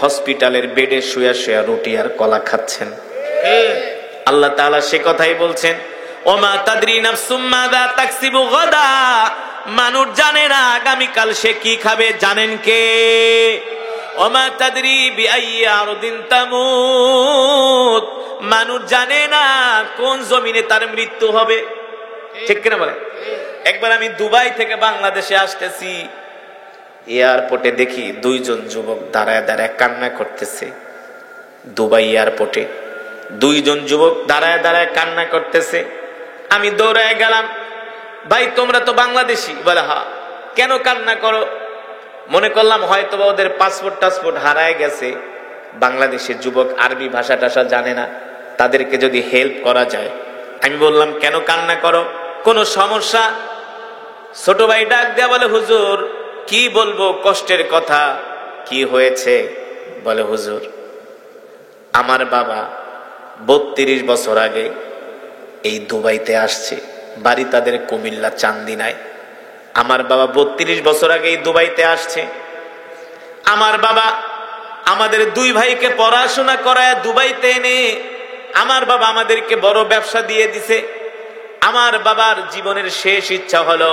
হসপিটালের বেডে শুয়া শুয়া রুটি আর কলা খাচ্ছেন। আল্লাহ তাআলা সে কথাই বলছেন, ওমা তাদরি নাফসুম মাযা তাকসিবু গাদা। মানুষ জানে না আগামীকাল সে কি খাবে, জানেন কে? ওমা তাদরি বিআইয়ি আরদিন তামুত। মানুষ জানে না কোন জমিনে তার মৃত্যু হবে। ঠিক কিনা বলে? একবার আমি দুবাই থেকে বাংলাদেশে আসতেছি, এয়ারপোর্টে দেখি 2 জন যুবক দাঁড়ায় দাঁড়ায় কান্না করতেছে। দুবাই এয়ারপোর্টে 2 জন যুবক দাঁড়ায় দাঁড়ায় কান্না করতেছে। আমি দৌড়ায় গেলাম, ভাই তোমরা তো বাংলাদেশি? বলে হ্যাঁ। কেন কান্না করো? মনে করলাম হয়তো ওদের পাসপোর্ট হারায় গেছে। বাংলাদেশের যুবক আরবি ভাষা টাষা জানে না, তাদেরকে যদি হেল্প করা যায়। আমি বললাম কেন কান্না করো, কোনো সমস্যা? ছোট ভাই ডাক দেয়া বলে, হুজুর কি বলবো কষ্টের কথা। কি হয়েছে? বলে হুজুর আমার বাবা 32 বছর আগে এই দুবাইতে আসছে, বাড়ি তাদের কুমিল্লা চান্দিনায়। আমার বাবা 32 বছর আগে এই দুবাইতে আসছে। আমার বাবা আমাদের 2 ভাইকে পড়াশোনা করায় দুবাইতে এনে আমার বাবা আমাদেরকে বড় ব্যবসা দিয়ে দিছে। আমার বাবার জীবনের শেষ ইচ্ছা হলো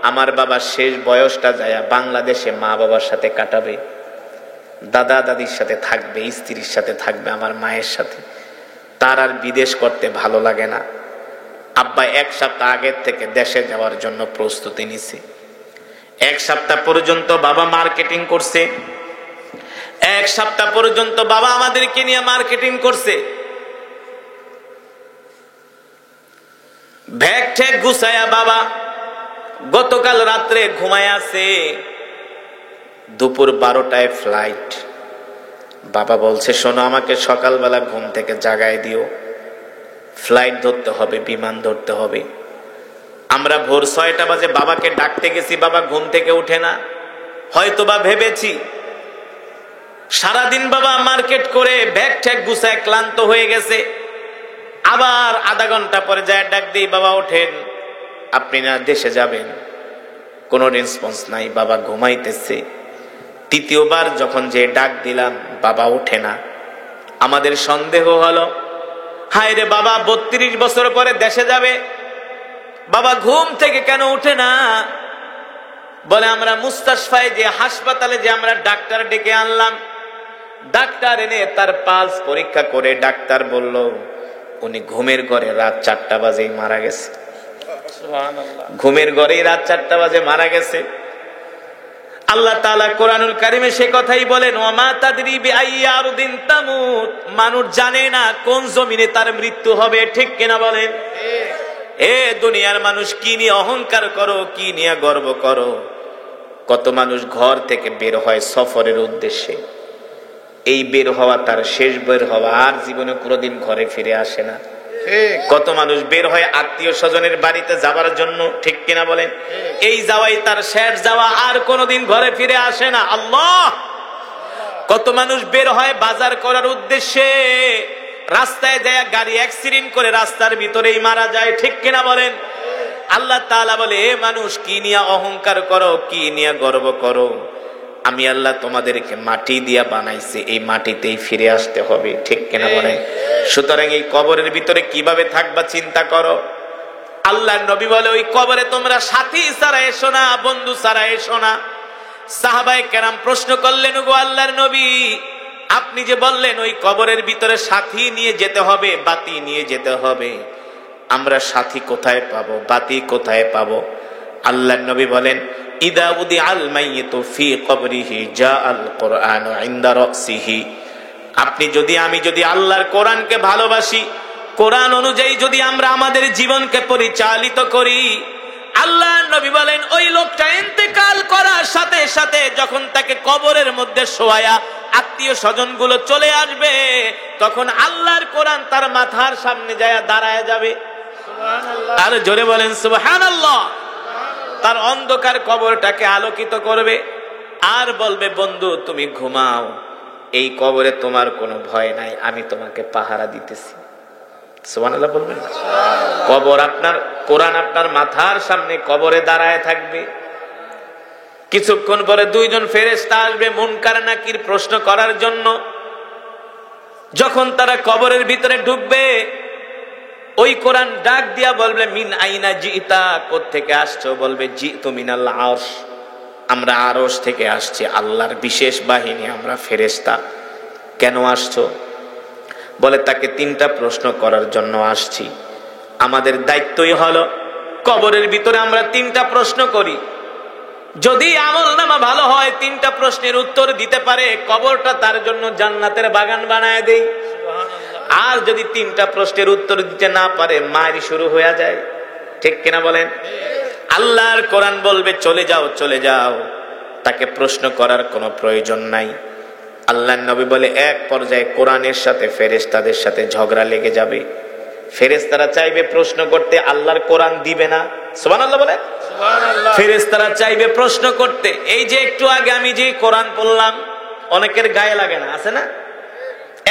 আমার বাবার শেষ বয়সটা যায় বাংলাদেশে মা বাবার সাথে কাটাবে, দাদা দাদির সাথে থাকবে, স্ত্রীর সাথে থাকবে, আমার মায়ের সাথে। তার আর বিদেশ করতে ভালো লাগে না। আব্বা 1 সপ্তাহ আগের থেকে দেশে যাওয়ার জন্য প্রস্তুতি নিছে। 1 সপ্তাহ পর্যন্ত বাবা মার্কেটিং করছে। 1 সপ্তাহ পর্যন্ত বাবা আমাদেরকে নিয়ে মার্কেটিং করছে। ব্যাগ ঠ্যাগ গুছায়া বাবা গতকাল রাত্রে ঘুমায় আছে। দুপুর 12টায় ফ্লাইট। বাবা বলছে শোনো, আমাকে সকালবেলা ঘুম থেকে জাগায় দিও, ফ্লাইট ধরতে হবে, বিমান ধরতে হবে। আমরা ভোর 6টা বাজে বাবাকে ডাকতে গেছি, বাবা ঘুম থেকে উঠে না। হয়তো বা ভেবেছি সারাদিন বাবা মার্কেট করে ব্যাগ ঠ্যাগ গুছায় ক্লান্ত হয়ে গেছে। আবার আধা ঘন্টা পরে যায় ডাক দিই, বাবা ওঠেন, আপনি না দেশে যাবেন। কোনো রেসপন্স নাই, বাবা ঘুমাইতেছে। তৃতীয়বার যখন যে ডাক দিলাম বাবা ওঠে না। আমাদের সন্দেহ হলো হায় রে, বাবা 32 বছর পরে দেশে যাবে, বাবা ঘুম থেকে কেন উঠে না? বলে আমরা মুস্তাশফায় যে হাসপাতালে যে আমরা ডাক্তার ডেকে আনলাম, ডাক্তার এনে তার পালস পরীক্ষা করে ডাক্তার বলল উনি ঘুমের ঘরে রাত 4টা বাজেই মারা গেছে। ঘুমের ঘরেই রাত 4টা বাজে মারা গেছে। আল্লাহ তাআলা কোরআনুল কারীমে সে কথাই বলেন, ওয়া মা তাদরি বিআইয়ি আরদিন তামুত, মানুষ জানে না কোন জমিনে তার মৃত্যু হবে। ঠিক কিনা বলেন? এ দুনিয়ার মানুষ, কি নিয়ে অহংকার করো, কি নিয়ে গর্ব করো? কত মানুষ ঘর থেকে বের হয় সফরের উদ্দেশ্যে, এই বের হওয়া তার শেষ বের হওয়া, আর জীবনে কোনোদিন ঘরে ফিরে আসে না। কত মানুষ বের হয় আত্মীয় স্বজনের বাড়িতে যাবার জন্য। ঠিক কিনা বলেন? এই যাওয়াই তার শেষ যাওয়া, আর কোনোদিন ঘরে ফিরে আসে না। আল্লাহ! কত মানুষ বের হয় বাজার করার উদ্দেশ্যে, রাস্তায় যায় গাড়ি অ্যাক্সিডেন্ট করে রাস্তার ভিতরেই মারা যায়। ঠিক কিনা বলেন? আল্লাহ তাআলা বলে, এ মানুষ, কি নিয়ে অহংকার করো, কি নিয়ে গর্ব করো? আমি আল্লাহ তোমাদেরকে মাটি দিয়া বানাইছি, এই মাটিতেই ফিরে আসতে হবে। ঠিক কিনা বলেন? সুতরাং এই কবরের ভিতরে কিভাবে থাকবা চিন্তা করো। আল্লাহর নবী বলে, ওই কবরে তোমরা সাথী ছাড়া এসো না, বন্ধু ছাড়া এসো না। সাহাবায়ে কেরাম প্রশ্ন করলেন, ওগো আল্লাহর নবী, আপনি যে বললেন ওই কবরের ভিতরে সাথী নিয়ে যেতে হবে, বাতি নিয়ে যেতে হবে, আমরা সাথী কোথায় পাবো, বাতি কোথায় পাবো? আল্লাহর নবী বলেন, ইদা উদি আল মাইয়িতু ফি কবরিহি জাআল কুরআনু ইনদা রাসিহি। আমি যদি আল্লাহর কোরআনকে ভালোবাসি, কোরআন অনুযায়ী যদি আমরা আমাদের জীবনকে পরিচালিত করি, আল্লাহর নবী বলেন, ওই লোকটা ইন্তেকাল করার সাথে সাথে যখন তাকে কবরের মধ্যে শোয়ায়া আত্মীয় স্বজন গুলো চলে আসবে, তখন আল্লাহর কোরআন তার মাথার সামনে যায় দাঁড়ায় যাবে। আর জোরে বলেন সুবহানাল্লাহ। তার অন্ধকার কবরটাকে আলোকিত করবে আর বলবে, বন্ধু তুমি ঘুমাও, এই কবরে তোমার কোনো ভয় নাই, আমি তোমাকে পাহারা দিতেছি। সুবহানাল্লাহ বলবেন? কবর আপনার, কোরআন আপনার মাথার সামনে কবরে দাঁড়ায় থাকবে। কিছুক্ষণ পরে দুইজন ফেরেশতা আসবে মুনকার নাকির প্রশ্ন করার জন্য। যখন তারা কবরের ভিতরে ঢুকবে, ওই কোরআন ডাক দিয়া বলবে, মিন আইনা জিতা, কোত্থেকে আসছো? বলবে, জিতু মিনাল আরশ, আমরা আরশ থেকে আসছি, আল্লাহর বিশেষ বাহিনী, আমরা ফেরেশতা। কেন আসছো? বলে, তাকে 3টা প্রশ্ন করার জন্য আসছি। আমাদের দায়িত্বই হলো কবরের ভিতরে আমরা 3টা প্রশ্ন করি। যদি আমলনামা ভালো হয়, 3টা প্রশ্নের উত্তর দিতে পারে, কবরটা তার জন্য জান্নাতের বাগান বানায় দেই। আর যদি 3টা প্রশ্নের উত্তর দিতে না পারে, মারি শুরু হয়ে যায়। ঠিক কিনা বলেন? আল্লাহর কোরআন বলবে, চলে যাও, চলে যাও, তাকে প্রশ্ন করার কোনো প্রয়োজন নাই। আল্লাহর নবী বলে, এক পর্যায়ে কোরআনের সাথে ফেরেশতাদের সাথে ঝগড়া লেগে যাবে। ফেরেশতারা চাইবে প্রশ্ন করতে, আল্লাহর কোরআন দিবে না। সুবহানাল্লাহ বলে। ফেরেশতারা চাইবে প্রশ্ন করতে। এই যে একটু আগে আমি যে কোরআন পড়লাম, অনেকের গায়ে লাগে না, আছে না?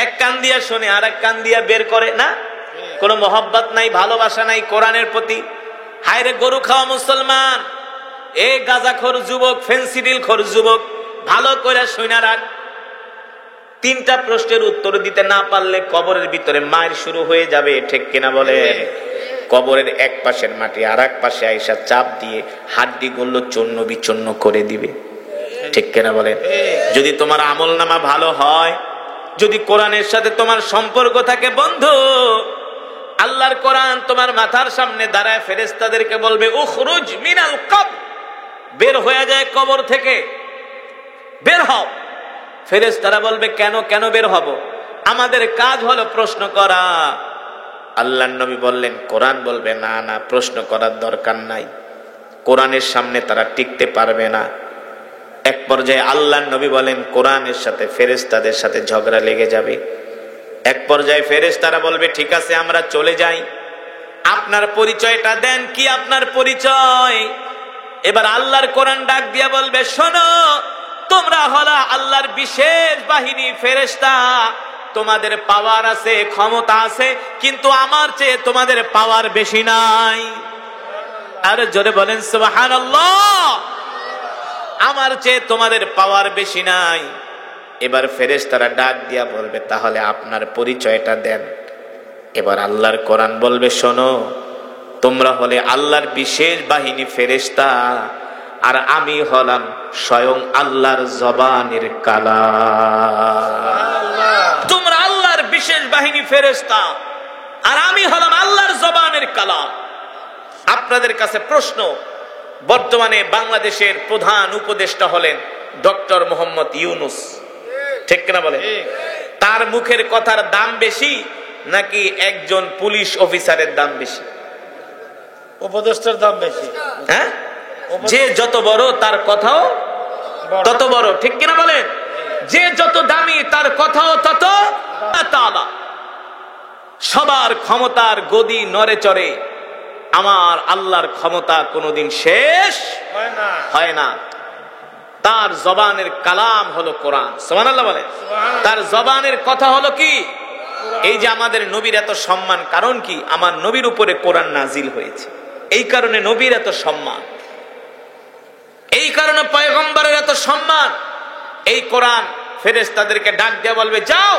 এক কান দিয়া শোনে, আর এক কান দিয়া বের করে না। কোনো মহব্বত নাই, ভালোবাসা নাই কোরআনের প্রতি। হায় রে গরু খাওয়া মুসলমান, এ গাঁজাখোর যুবক, ফেন্সিডিল খোর যুবক, ভালো করে শুনে রাখ। 3টা প্রশ্নের উত্তর দিতে না পারলে কবরের ভিতরে মার শুরু হয়ে যাবে। ঠিক কিনা বলে? কবরের এক পাশের মাটি আর এক পাশে আইসা চাপ দিয়ে হাড্ডি গুলো চূর্ণ বিচূর্ণ করে দিবে। ঠিক কিনা বলে? যদি তোমার আমলনামা ভালো হয়, যদি কোরআনের সাথে তোমার সম্পর্ক থাকে, বন্ধু, আল্লাহর কোরআন তোমার মাথার সামনে দাঁড়ায় ফেরেশতাদেরকে বলবে, উখরুজ মিনাল কবর, বের হয়ে যায় কবর থেকে, বের হও। ফেরেশতারা বলবে, কেন কেন বের হব? আমাদের কাজ হলো প্রশ্ন করা। আল্লাহর নবী বললেন, কোরআন বলবে, না না, প্রশ্ন করার দরকার নাই, কোরআনের সামনে তারা টিকতে পারবে না। এক পর্যায়ে আল্লাহর নবী বলেন, কোরআনের সাথে ফেরেশতাদের সাথে ঝগড়া লেগে যাবে। এক পর্যায়ে ফেরেশতারা বলবে, ঠিক আছে, আমরা চলে যাই, আপনার পরিচয়টা দেন, কি আপনার পরিচয়? এবার আল্লাহর কোরআন ডাক দিয়া বলবে, শোনো, তোমরা হলা আল্লাহর বিশেষ বাহিনী, ফেরেশতা, তোমাদের পাওয়ার আছে, ক্ষমতা আছে, কিন্তু আমার চেয়ে তোমাদের পাওয়ার বেশি নাই। আর জোরে বলেন সুবহানাল্লাহ। আমার চেয়ে তোমাদের পাওয়ার বেশি নাই। এবার ফেরেশতারা ডাক দিয়া বলবে, তাহলে আপনার পরিচয়টা দেন। এবার আল্লাহর কোরআন বলবে, শোনো, তোমরা হলে আল্লাহর বিশেষ বাহিনী ফেরেশতা, আর আমি হলাম স্বয়ং আল্লাহর জবানের কালাম। তোমরা আল্লাহর বিশেষ বাহিনী ফেরেশতা, আর আমি হলাম আল্লাহর জবানের কালাম। আপনাদের কাছে প্রশ্ন, বর্তমানে বাংলাদেশের প্রধান উপদেষ্টা হলেন ডক্টর মোহাম্মদ ইউনূস, ঠিক কিনা বলেন? তার মুখের কথার দাম বেশি নাকি একজন পুলিশ অফিসারের দাম বেশি? উপদেষ্টার দাম বেশি। হ্যাঁ, যে যত বড় তার কথাও তত বড়, ঠিক কিনা বলেন? যে যত দামি তার কথাও তত তাআলা। সবার ক্ষমতার গদি নড়ে চড়ে, আমার আল্লাহর ক্ষমতা কোনোদিন শেষ হয় না। তার জবানের কালাম হলো কোরআন, সুবহানাল্লাহ বলেন। তার জবানের কথা হলো কি? এই যে আমাদের নবীর এত সম্মান, কারণ কি? আমার নবীর উপরে কোরআন নাজিল হয়েছে, এই কারণে নবীর এত সম্মান, এই কারণে পয়গম্বরের এত সম্মান। এই কোরআন ফেরেশতাদেরকে ডাক দিয়ে বলবে, যাও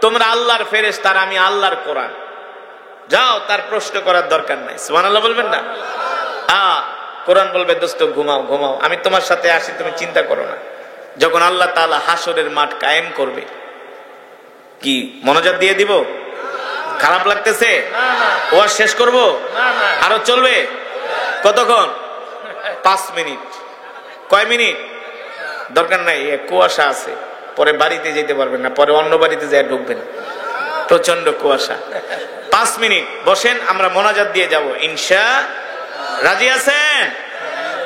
তোমরা আল্লাহর ফেরেশতা, আমি আল্লাহর কোরআন, যাও, তার প্রশ্ন করার দরকার নাই। সুবহানাল্লাহ বলবেন না? কোরআন বলবে, দোস্ত ঘুমাও ঘুমাও, আমি তোমার সাথে আসি, তুমি চিন্তা করো না। যখন আল্লাহ তাআলা হাসরের মাঠ কায়েম করবে, কি মনোযোগ দিয়ে দিব? খারাপ লাগতেছে? ওয়াজ শেষ করব? আরো চলবে? কতক্ষণ? 5 মিনিট। কয় মিনিট? দরকার নাই, কুয়াশা আছে, পরে বাড়িতে যেতে পারবেন না, পরে অন্য বাড়িতে যায় ঢুকবেন, প্রচন্ড কুয়াশা। 5 মিনিট বসেন, আমরা মোনাজাত দিয়ে যাব ইনশাআল্লাহ। রাজি আছেন?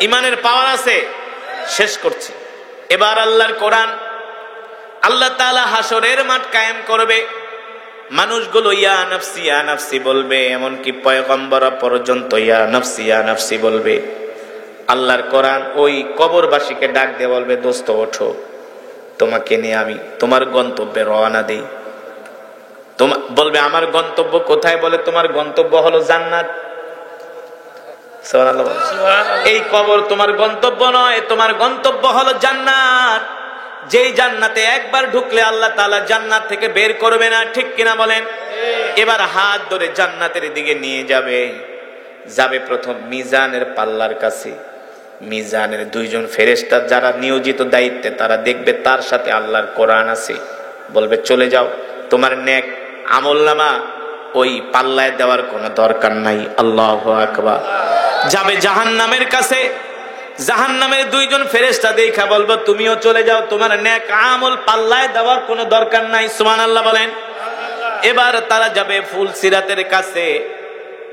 ইমানের পাওয়ার আছে? শেষ করছি। এবার আল্লাহর কোরআন, আল্লাহ তাআলা হাসরের মাঠ কায়েম করবে, মানুষগুলো ইয়া নাফসি ইয়া নাফসি বলবে, এমনকি পয়গম্বর পর্যন্ত ইয়া নাফসি ইয়া নাফসি বলবে। আল্লাহর কোরআন ওই কবরবাসীকে ডাক দিয়ে বলবে, দোস্ত ওঠো, তোমাকে নিয়ে আমি তোমার গন্তব্যে রওনা দেই। বলবে, আমার গন্তব্য কোথায়? বলে, তোমার গন্তব্য হলো জান্নাত। সুবহানাল্লাহ। এই কবর তোমার গন্তব্য নয়, তোমার গন্তব্য হলো জান্নাত। যেই জান্নাতে একবার ঢুকলে আল্লাহ তাআলা জান্নাত থেকে বের করবে না, ঠিক কিনা বলেন? এবার হাত ধরে জান্নাতের দিকে নিয়ে যাবে। যাবে প্রথম মিজানের পাল্লার কাছে। মিজানের 2 জন ফেরেশতা যারা নিয়োজিত দায়িত্বে, তারা দেখবে তার সাথে আল্লাহর কোরআন আছে। বলবে, চলে যাও, তোমার নেক আমলনামা ওই পাল্লায় দেওয়ার কোনো দরকার নাই। আল্লাহু আকবার। যাবে জাহান্নামের কাছে। জাহান্নামের 2 জন ফেরেশতা দেখা বলবে, তুমিও চলে যাও, তোমার নেক আমল পাল্লায় দেওয়ার কোনো দরকার নাই। সুবহানাল্লাহ বলেন। এবার তারা যাবে ফুলসিরাতের কাছে।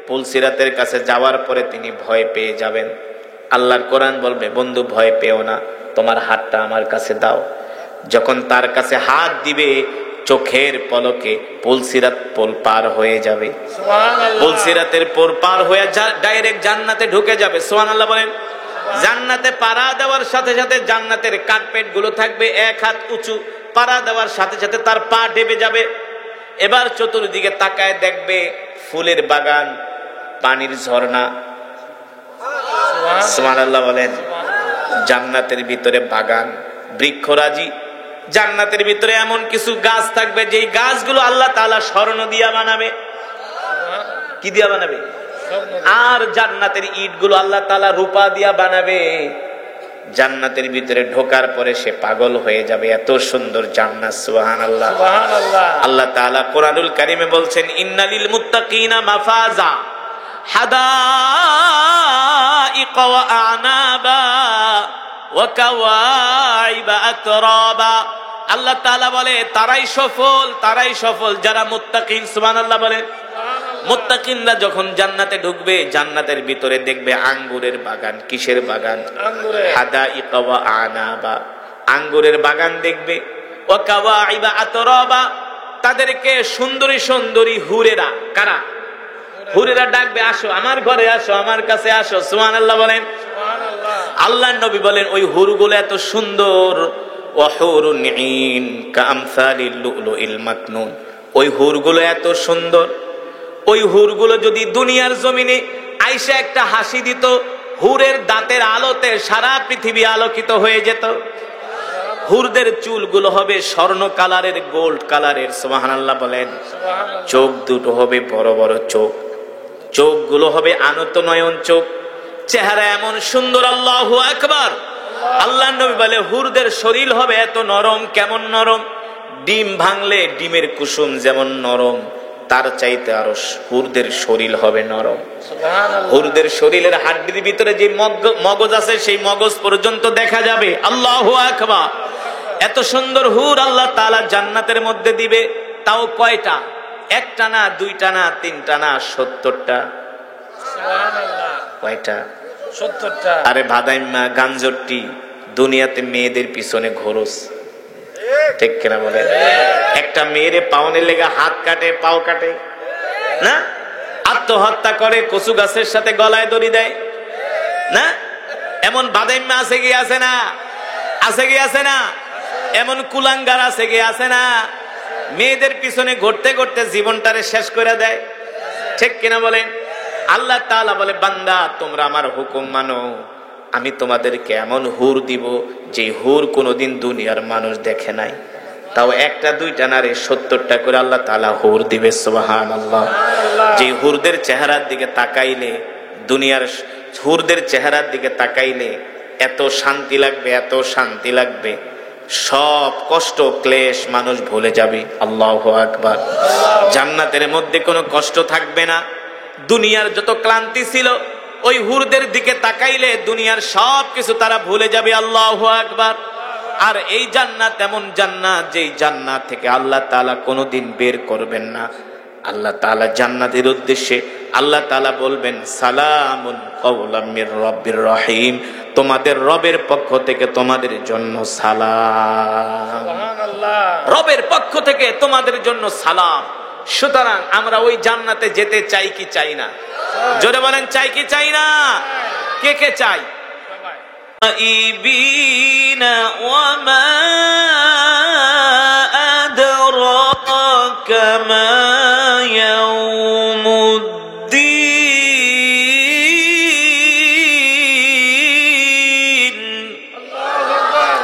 ফুলসিরাতের কাছে যাওয়ার পরে তিনি ভয় পেয়ে যাবেন। আল্লাহর কোরআন বলবে, বন্ধু ভয় পেও না, তোমার হাতটা আমার কাছে দাও। যখন তার কাছে হাত দিবে, চোখের পলকে পুলসিরাত পোল পার হয়ে যাবে। পুলসিরাতের পোল পার হয়ে ডাইরেক্ট জান্নাতে ঢুকে যাবে। সুবহানাল্লাহ বলেন। জান্নাতে পাড়া দেওয়ার সাথে সাথে জান্নাতের কার্পেট গুলো থাকবে 1 হাত উঁচু। পাড়া দেওয়ার সাথে সাথে তার পা ডেবে যাবে। এবার চতুর্দিকে তাকায় দেখবে ফুলের বাগান, পানির ঝর্ণা। সুবহানাল্লাহ বলেন। জান্নাতের ভিতরে বাগান, বৃক্ষরাজি। জান্নাতের ভিতরে এমন কিছু গাছ থাকবে যেই গাছগুলো আল্লাহ তাআলা স্বর্ণ দিয়া বানাবে। কি দিয়া বানাবে? আর জান্নাতের ইটগুলো আল্লাহ তাআলা রূপা দিয়া বানাবে। জান্নাতের ভিতরে ঢোকার পরে সে পাগল হয়ে যাবে, এত সুন্দর জান্নাত। সুবহানাল্লাহ। আল্লাহ তাআলা কোরআনুল কারীমে বলছেন, ইন্নালিল মুত্তাকিনা মাফাজা হাদাইকা ওয়া আনাবা ওয়া কাওয়াইবা আতরাবা। আল্লাহ তাআলা বলে, তারাই সফল যারা মুত্তাকিন। সুবহানাল্লাহ বলেন। মুত্তাকিনরা যখন জান্নাতে ঢুকবে, জান্নাতের ভিতরে দেখবে আঙ্গুরের বাগান। কিসের বাগান? হাদাইকা ওয়া আনাবা, আঙ্গুরের বাগান দেখবে। ওয়া কাওয়াইবা আতরাবা, তাদেরকে সুন্দরী সুন্দরী হুরেরা। কারা? হুরেরা ডাকবে, আসো আমার ঘরে, আসো আমার কাছে আসো। সুবহানাল্লাহ বলেন। আল্লাহর নবী বলেন, ওই হুরগুলো এত সুন্দর। ওয়া হুরুন ঈন কামসালিল লুলুইল মাকনুন, ওই হুরগুলো এত সুন্দর। ওই হুরগুলো যদি দুনিয়ার জমিনে আইসা একটা হাসি দিত, হুরের দাঁতের আলোতে সারা পৃথিবী আলোকিত হয়ে যেত। হুরদের চুলগুলো হবে স্বর্ণ কালারের, গোল্ড কালারের। সুবহানাল্লাহ বলেন। চোখ দুটো হবে বড় বড় চোখ, চোখগুলো হবে আনত নয়ন চোখ। চেহারা এমন সুন্দর। আল্লাহু আকবার। আল্লাহর নবী বলে, হুরদের শরীর হবে এত নরম। কেমন নরম? ডিম ভাঙলে ডিমের কুসুম যেমন নরম, তার চাইতে আরো হুরদের শরীর হবে নরম। সুবহানাল্লাহ। হুরদের শরীরের হাড্ডির ভিতরে যে মগজ আছে সেই মগজ পর্যন্ত দেখা যাবে। আল্লাহু আকবার। এত সুন্দর হুর আল্লাহ তাআলা জান্নাতের মধ্যে দিবে। তাও কয়টা? একটা না, দুইটা না, তিনটা না, 70টা। সুবহানাল্লাহ। কয়টা? 70টা। আরে ভাদাইম্মা গাঞ্জটি দুনিয়াতে মেয়েদের পিছনে ঘোরস, ঠিক কিনা বলে? একটা মেয়েরে পাওনের লেগে হাত কাটে, পাও কাটে না, আত্মহত্যা করে, কচু গাছের সাথে গলায় দড়ি দেয় না? এমন বাদাইম্মা আছে কি আছে না? আছে কি আছে না? এমন কুলাঙ্গার আছে কি আছে না? মেয়েদের পিছনে ঘুরতে ঘুরতে জীবনটারে শেষ করে দেয়, ঠিক কিনা বলেন? আল্লাহ তাআলা বলে, বান্দা তোমরা আমার হুকুম মানো, আমি তোমাদেরকে এমন হুর দিব যে হুর কোনোদিন দুনিয়ার মানুষ দেখে নাই। তাও একটা দুইটা না রে, 70টা করে আল্লাহ তাআলা হুর দিবে। সুবহানাল্লাহ। যে হুরদের চেহারার দিকে তাকাইলে, দুনিয়ার হুরদের চেহারার দিকে তাকাইলে এত শান্তি লাগবে, এত শান্তি লাগবে, সব কষ্ট ক্লেশ মানুষ ভুলে যাবে। আল্লাহু আকবার। জান্নাতের মধ্যে কোনো কষ্ট থাকবে না। দুনিয়ার যত ক্লান্তি ছিল ওই হুরদের দিকে তাকাইলে দুনিয়ার সব কিছু তারা ভুলে যাবে। আল্লাহু আকবার। আর এই জান্নাত এমন জান্নাত, যেই জান্নাত থেকে আল্লাহ তাআলা কোনোদিন বের করবেন না। আল্লাহ তাআলা জান্নাতের উদ্দেশ্যে আল্লাহ তাআলা বলবেন, সালামুন কাওলাম মির রাব্বির রহিম, তোমাদের রবের পক্ষ থেকে তোমাদের জন্য সালাম। সুবহানাল্লাহ। রবের পক্ষ থেকে তোমাদের জন্য সালাম। সুতরাং আমরা ওই জান্নাতে যেতে চাই কি চাই না? জোরে বলেন, চাই কি চাই না? কে কে চাই? ইবিনা ওয়া মা আদরাকা মা ইয়াউমুদ্দিন। আল্লাহু আকবার।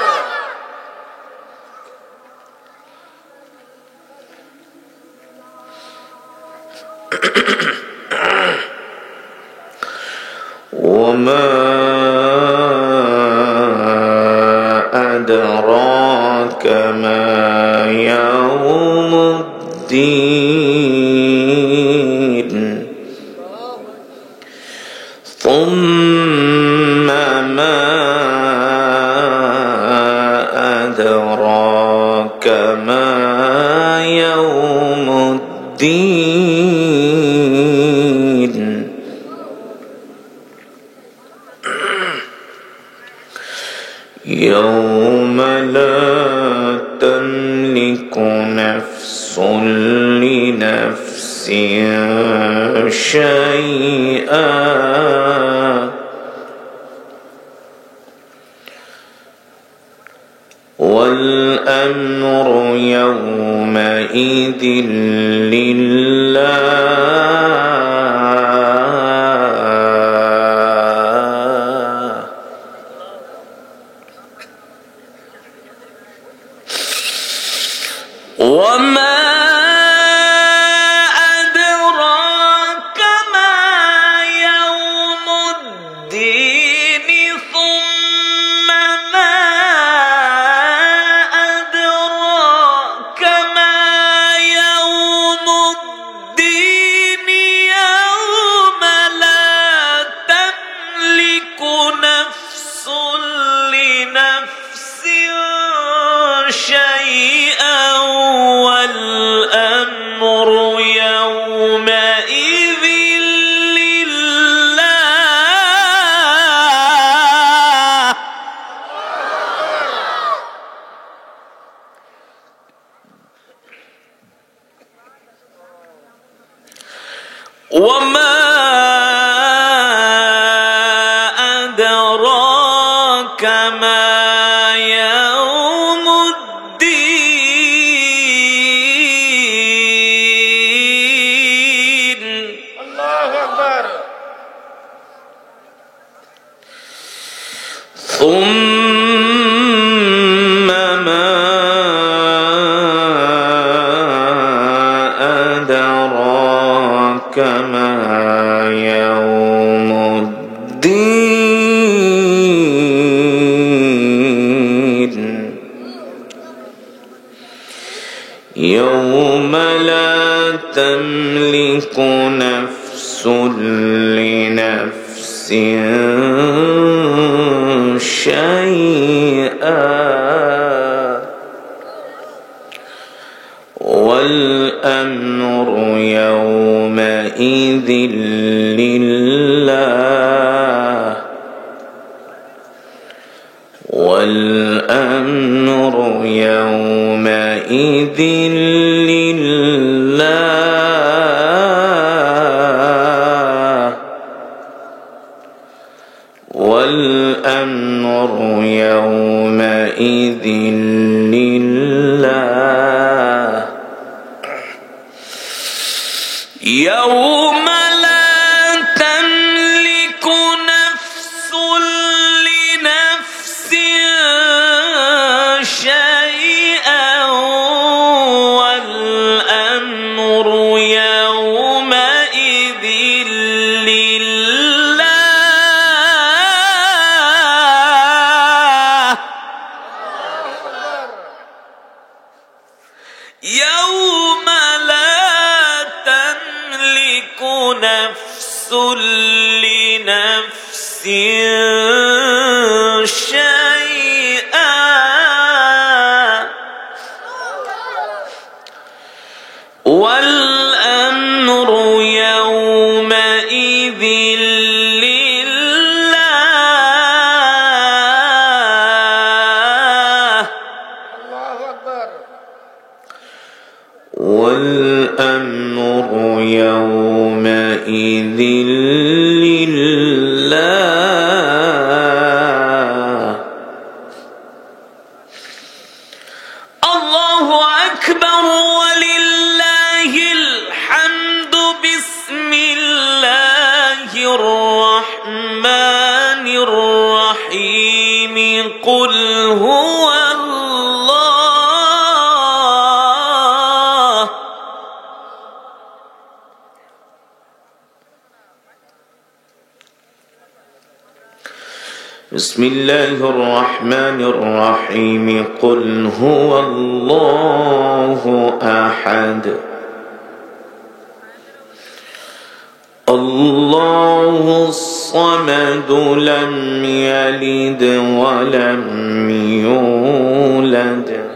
وما أدراك ما يوم الدين ثم ما أدراك ما يوم الدين يوم لا تملك نفس لنفس شيئا والأمر يومئذ لله وما أدراك ما يوم الدين ثم ما أدراك ما يوم الدين يوم لا تملك نفس لنفس شيئا والأمر يومئذ لله وما أدراك ما يوم الدين আল্লাহু আকবার। ثم ما أدراك ما يوم الدين يوم لا تملك نفس لنفس شيئا والأمر يومئذ لله والأمر يومئذ لله والأمر يومئذ لله يوم لا تملك نفس لنفس شيئا والأمر يومئذ لله يوم لا تملك نفس لنفس شيئا والأمر يومئذ لله الله أكبر والأمر يومئذ لله الله أكبر ولله الحمد بسم الله الرحمن الرحيم قل هو الله بسم الله الرحمن الرحيم قل هو الله أحد الله الصمد لم يلد ولم يولد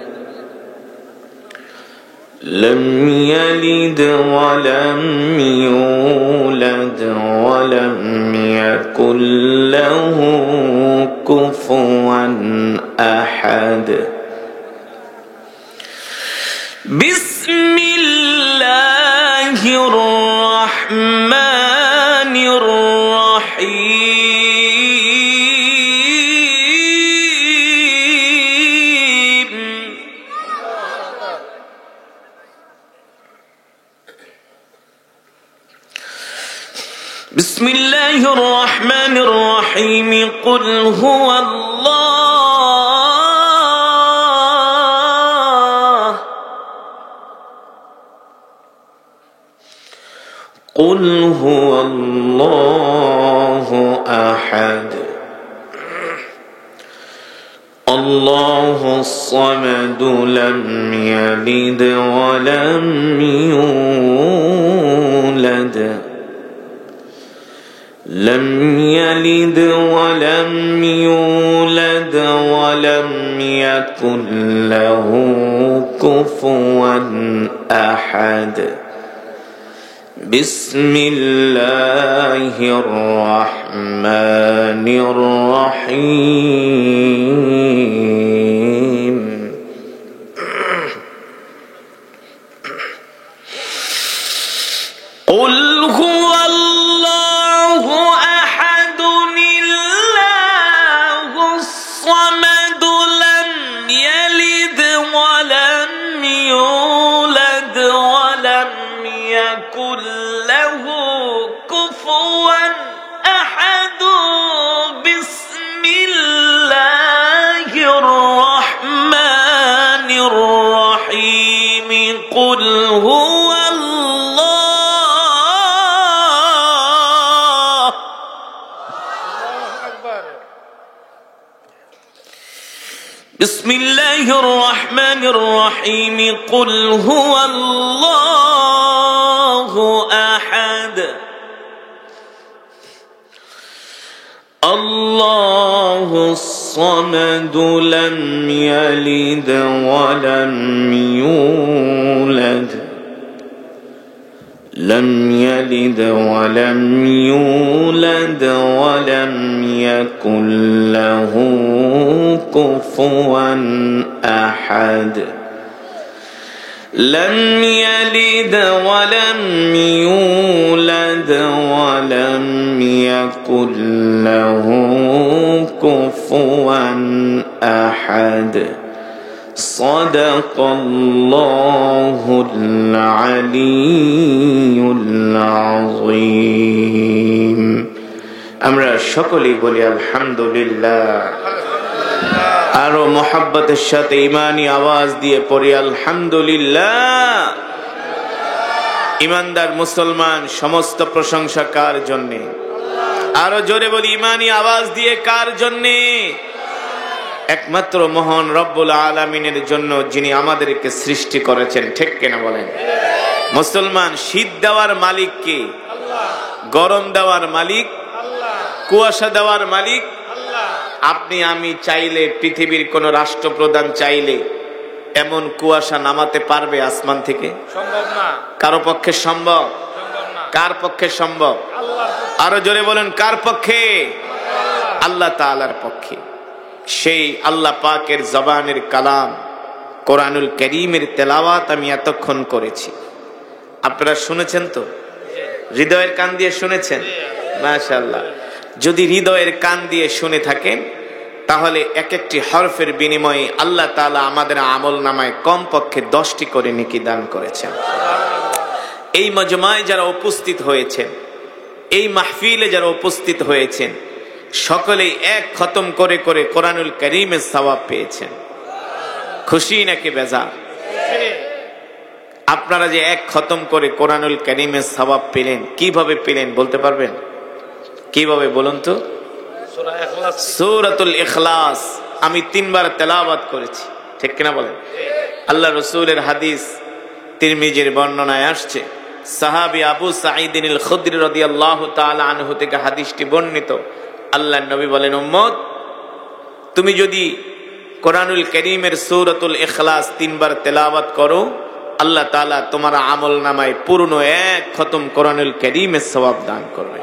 لم يلد ولم يولد ولم يكن له كفوا أحد بسم الله الرحمن الرحيم بسم الله الرحمن الرحيم قل هو الله قل هو الله أحد الله الصمد لم يلد ولم يولد لم يلد ولم يولد ولم يكن له كفوا أحد بسم الله الرحمن الرحيم قل هو الله أحد الله الصمد لم يلد ولم يولد ولم يكن له كفوا أحد بسم الله الرحمن الرحيم قل هو الله أكبر بسم الله الرحمن الرحيم قل هو الله Allahus samad lam yalid wa lam yulad لم يلد ولم يولد ولم يكن له كفوا أحد لم يلد ولم يولد ولم يكن له كفوا أحد صدق الله العلي العظيم আমরা সকলেই বলি আলহামদুলিল্লাহ আরো মোহাব্বতের সাথে ঈমানি আওয়াজ দিয়ে পড়ি আলহামদুলিল্লাহ ঈমানদার মুসলমান সমস্ত প্রশংসা কার জন্য আরো জোরে বলি ঈমানি আওয়াজ দিয়ে কার জন্য একমাত্র মহান রব্বুল আলামিনের জন্য যিনি আমাদেরকে সৃষ্টি করেছেন ঠিক কিনা বলেন মুসলমান শীত দেওয়ার মালিক কে আল্লাহ গরম দেওয়ার মালিক আল্লাহ কুয়াশা দেওয়ার মালিক আল্লাহ আপনি আমি চাইলে পৃথিবীর কোন রাষ্ট্রপ্রধান চাইলে এমন কুয়াশা নামাতে পারবে আসমান থেকে সম্ভব না কারো পক্ষে সম্ভব না কার পক্ষে সম্ভব আল্লাহ আরো জোরে বলেন কার পক্ষে আল্লাহ তাআলার পক্ষে সেই আল্লাহ পাকের জবানের কালাম কোরআনুল কারীমের তেলাওয়াত আমি এতক্ষণ করেছি আপনারা শুনেছেন তো হৃদয়ের কান দিয়ে শুনেছেন মাশাআল্লাহ যদি হৃদয়ের কান দিয়ে শুনে থাকেন তাহলে এক একটি হরফের বিনিময়ে আল্লাহ তাআলা আমাদের আমলনামায় কমপক্ষে 10টি করে নেকি দান করেছেন এই মজমায় যারা উপস্থিত হয়েছেন এই মাহফিলে যারা উপস্থিত হয়েছেন সকলেই এক খতম করে করে কোরআনুল কারীমের সওয়াব পেয়েছেন খুশি নাকি বেজার আপনারা যে এক খতম করে কোরআনুল কারীমের সওয়াব পেলেন কিভাবে পেলেন বলতে পারবেন কিভাবে বলুন তো সূরাতুল ইখলাস আমি 3 বার তেলাওয়াত করেছি ঠিক কিনা বলেন আল্লাহ রাসূলের হাদিস তিরমিজির বর্ণনায় আসছে সাহাবী আবু সাঈদ আল খুদরি রাদিয়াল্লাহু তাআলা আনহু থেকে হাদিসটি বর্ণিত আল্লাহর নবী বলেন উম্মত তুমি যদি কোরআনুল কারীমের সূরাতুল ইখলাস 3 বার তেলাওয়াত করো আল্লাহ তাআলা তোমার আমলনামায় পূর্ণ এক খতম কোরআনুল কারীমের সওয়াব দান করবে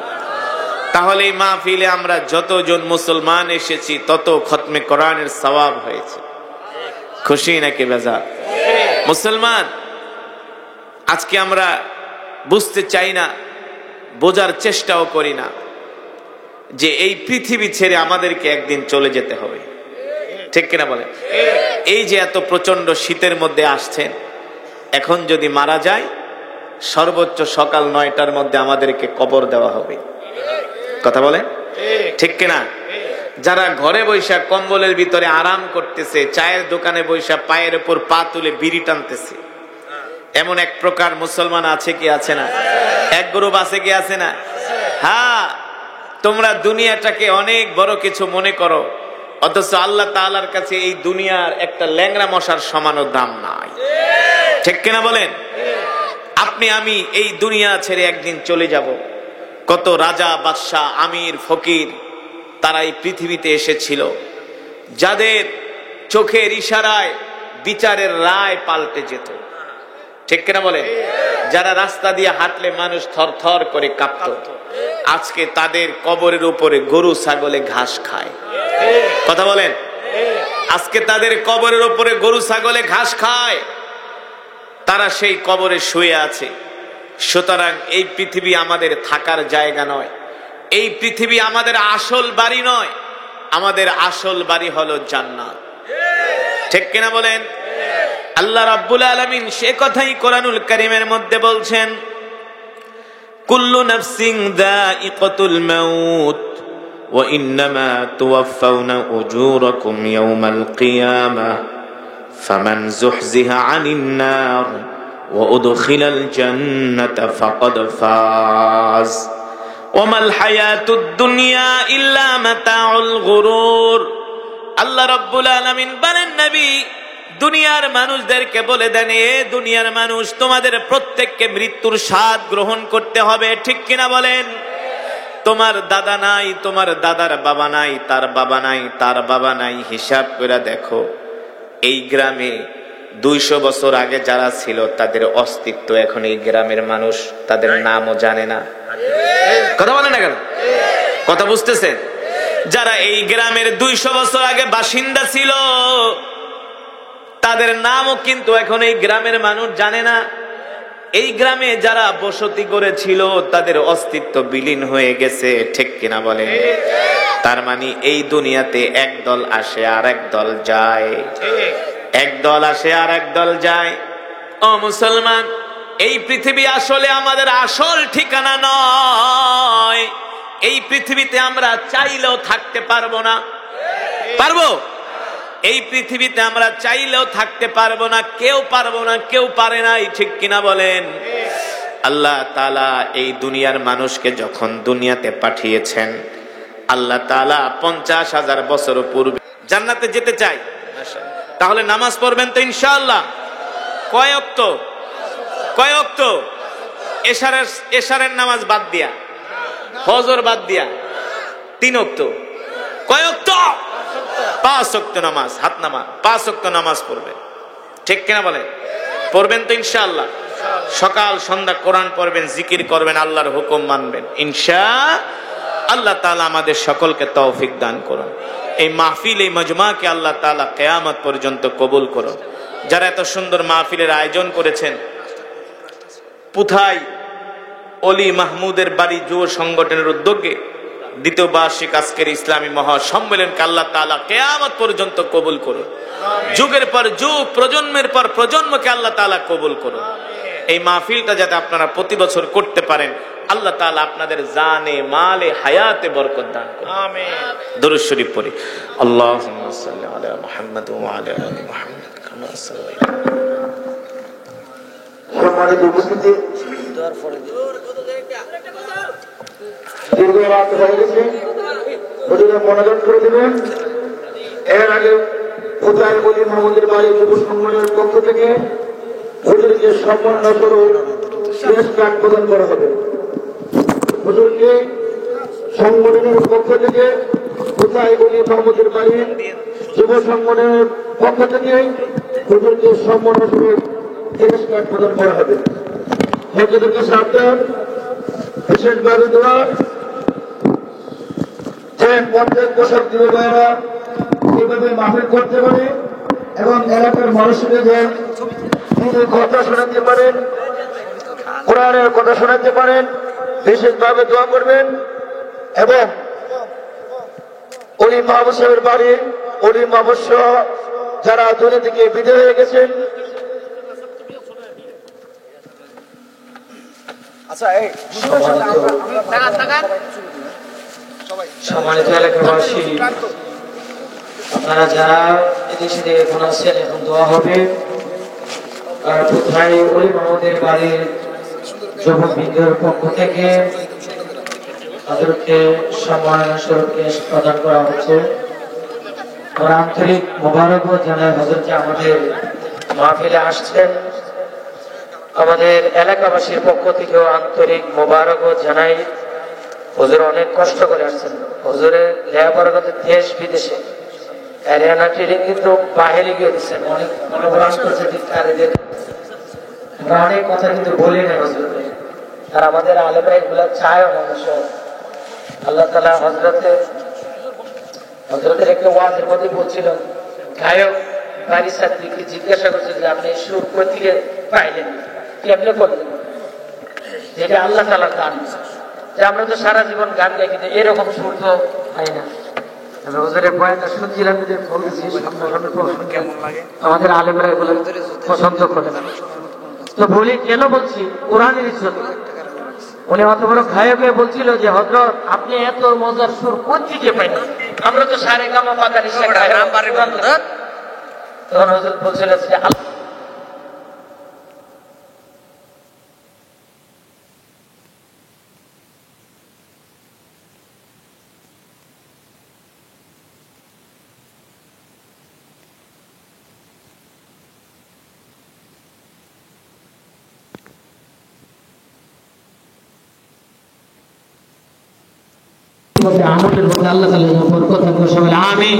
তাহলে এই মাহফিলে আমরা যতজন মুসলমান এসেছি তত খতমে কোরআনের সওয়াব হয়েছে খুশি নাকি বেজার মুসলমান আজকে আমরা বুঝতে চাই না বোঝার চেষ্টাও করি না যে এই পৃথিবী ছেড়ে আমাদেরকে একদিন চলে যেতে হবে ঠিক কিনা বলেন এই যে এত প্রচন্ড শীতের মধ্যে আসছেন এখন যদি মারা যায় সর্বোচ্চ সকাল 9টার মধ্যে আমাদেরকে কবর দেওয়া হবে কথা বলেন ঠিক কিনা যারা ঘরে বৈশা কম্বলের ভিতরে আরাম করতেছে চায়ের দোকানে বৈশা পায়ের উপর পা তুলে বিড়ি টানতেছে এমন এক প্রকার মুসলমান আছে কি আছে না এক গ্রুপ আছে কি আছে না হ্যাঁ তোমরা দুনিয়াটাকে অনেক বড় কিছু মনে করো অথচ আল্লাহ তাআলার কাছে এই দুনিয়ার একটা ল্যাংড়া মশার সমানও দাম নাই ঠিক কিনা বলেন আপনি আমি এই দুনিয়া ছেড়ে একদিন চলে যাব কত রাজা বাদশা আমির ফকির তারা এই পৃথিবীতে এসেছিল যাদের চোখের ইশারায় বিচারের রায় পাল্টে যেত ঠিক কিনা বলেন যারা রাস্তা দিয়ে হাঁটলে মানুষ থরথর করে কাঁপত আজকে তাদের কবরের উপরে গরু ছাগলে ঘাস খায় কথা বলেন আজকে তাদের কবরের উপরে গরু ছাগলে ঘাস খায় তারা সেই কবরে শুয়ে আছে সুতরাং এই পৃথিবী আমাদের থাকার জায়গা নয় এই পৃথিবী আমাদের আসল বাড়ি নয় আমাদের আসল বাড়ি হলো জান্নাত ঠিক কিনা বলেন আল্লাহ রাব্বুল আলামিন সে কথাই কোরআনুল কারীমের মধ্যে বলছেন কুল্লু নাফসিন যায়িকাতুল মাউত ওয়া ইন্নামা তুওয়াফাউনা উজুরাকুম ইয়াওমাল কিয়ামাহ ফামান যুহজিহা আনিন নার ওয়া উদখিলাল জান্নাতা ফাকাদ ফাজ ওয়ামাল হায়াতুদ দুনিয়া ইল্লা মাতাউল গুরুর আল্লাহ রাব্বুল আলামিন বলেন নবী দুনিয়ার মানুষদেরকে বলে দেন এ দুনিয়ার মানুষ তোমাদের প্রত্যেককে মৃত্যুর স্বাদ গ্রহণ করতে হবে ঠিক কিনা বলেন তোমার দাদা নাই, তোমার দাদার বাবা নাই, তার বাবা নাই, তার বাবা নাই, হিসাব করে দেখো এই গ্রামে 200 বছর আগে যারা ছিল তাদের অস্তিত্ব এখন এই গ্রামের মানুষ তাদের নামও জানে না। কথা বলে না কেন? কথা বুঝতেছেন? যারা এই গ্রামের 200 বছর আগে বাসিন্দা ছিল তাদের নামও কিন্তু এখন এই গ্রামের মানুষ জানে না। এই গ্রামে যারা বসতি করেছিল তাদের অস্তিত্ব বিলীন হয়ে গেছে, ঠিক কিনা বলেন? তার মানে এই দুনিয়াতে এক দল আসে আর এক দল যায়, এক দল আসে আর এক দল যায়। ও মুসলমান, এই পৃথিবী আসলে আমাদের আসল ঠিকানা নয়। এই পৃথিবীতে আমরা চাইলেও থাকতে পারবো না। পারবো? এই পৃথিবীতে আমরা চাইলেও থাকতে পারবো না, কেউ পারবো না, কেউ পারে না, ঠিক কিনা বলেন? আল্লাহ তাআলা এই দুনিয়ার মানুষকে যখন দুনিয়াতে পাঠিয়েছেন, আল্লাহ তাআলা 50,000 বছর পূর্বে জান্নাতে যেতে চাই, তাহলে নামাজ পড়বেন তো ইনশাআল্লাহ? কয় ওয়াক্ত? কয় ওয়াক্ত? এশারের নামাজ বাদ দিয়া, ফজর বাদ দিয়া 3 ওয়াক্ত। কয় ওয়াক্ত? 5 ওয়াক্ত নামাজ। হাত নামা। 5 ওয়াক্ত নামাজ পড়বেন, ঠিক কিনা বলেন? পড়বেন তো ইনশাআল্লাহ? সকাল সন্ধ্যা কোরআন পড়বেন, জিকির করবেন, আল্লাহর হুকুম মানবেন ইনশাআল্লাহ। তাআলা আমাদের সকলকে তৌফিক দান করুন। এই মাহফিল, এই মজমাকে আল্লাহ তাআলা কিয়ামত পর্যন্ত কবুল করুন। যারা এত সুন্দর মাহফিলের আয়োজন করেছেন, পুথাই অলি মাহমুদের বাড়ি যুব সংগঠনের উদ্যোগে 2য় বার্ষিক আজকের ইসলামী মহাসম্মেলনকে আল্লাহ তাআলা কিয়ামত পর্যন্ত কবুল করুন। যুগের পর যুগ, প্রজন্মের পর প্রজন্মকে আল্লাহ তাআলা কবুল করুন। এই মাহফিলটা যাতে আপনারা প্রতি বছর করতে পারেন, আল্লাহ তাআলা আপনাদের জানে, মালে, হায়াতে বরকত দান করুন। আমিন। দরুদ শরীফ পড়ি। আল্লাহুম্মা সাল্লি আলা মুহাম্মাদ ওয়া আলা আলি মুহাম্মাদ কামা সাল্লাইতা। সম্মানিত উপস্থিতি, দীর্ঘ রাত হয়ে গেছে, হুজুরে মনোযোগ করে দিবেন। এর আগে কোথায় বলি মাহমুদের বাড়ি যুব সংগঠনের পক্ষ থেকে হুজুরকে সম্মান স্বরূপ পুরস্কার প্রদান করা হবে। হুজুরকে সংগঠনের পক্ষ থেকে কোথায় বলি মাহমুদের বাড়ি যুব সংগঠনের পক্ষ থেকে হুজুরকে সম্মান স্বরূপ পুরস্কার প্রদান করা হবে। হুজুরকে সাবধান, বিশেষভাবে দোয়া যে প্রত্যেক বছর যুব ভাইয়েরা এইভাবে মাহফিল করতে পারে এবং এলাকার মানুষকে যে কথা শোনাতে পারেন, কোরআনের কথা শোনাতে পারেন, বিশেষভাবে দোয়া করবেন। এবং অলি মাহবুব সাহেবের বাড়ির অলি মাহবুব সহ যারা দুনিয়া থেকে বিদায় হয়ে গেছেন, সম্মানিত এলাকাবাসী, আপনারা যারা এদেশে থেকে এখন আসছেন, এখন দোয়া হবে। কোথায় অলি মাহমুদের বাড়ির যুবকবৃন্দের পক্ষ থেকে তাদেরকে সম্মান স্বরূপ প্রদান করা হচ্ছে। আমরা আন্তরিক মোবারকবাদ জানাই হযরতকে আমাদের মাহফিলে আসছেন। আমাদের এলাকাবাসীর পক্ষ থেকেও আন্তরিক মোবারকবাদ জানাই। হুজুর অনেক কষ্ট করে আসছেন। হুজুরের লেখাপড়া করতে দেশ বিদেশে, হরিয়ানা ট্রেনিং কিন্তু বাহিরে গিয়ে দিচ্ছেন, অনেক মনোবরণ করছে টিকারীদের। আমরা অনেক কথা কিন্তু বলি না হুজুরকে, আর আমাদের আলেমরা এগুলা চায় মানুষ। আল্লাহ তাআলা হযরতের একটা ওয়াজের মধ্যে বলছিল, গায়ক বাড়ির ছাত্রীকে জিজ্ঞাসা করছে যে আপনি সুর কোথেকে পাইলেন, কেমনে করলেন? যেটা আল্লাহ তাআলার গান, যে আমরা তো সারা জীবন গান গাই কিন্তু এরকম সুর তো পাই না। হুজুরের বয়ানটা শুনছিলাম, আমাদের আলেমরা এগুলো পছন্দ করে না। তো বলি কেন বলছি, কোরআনের ইজ্জত। উনি অত বড় গায়ক হয়ে বলছিল যে হযরত আপনি এত মজার সুর কোথেকে পাইলেন, আমরা তো সারে গামা পাকা নিশা গাই। তখন হুজুর বলছিল যে মধ্যে আমলের মধ্যে আল্লাহ তাআলা যেন বরকত দান করে, সবাই আমিন।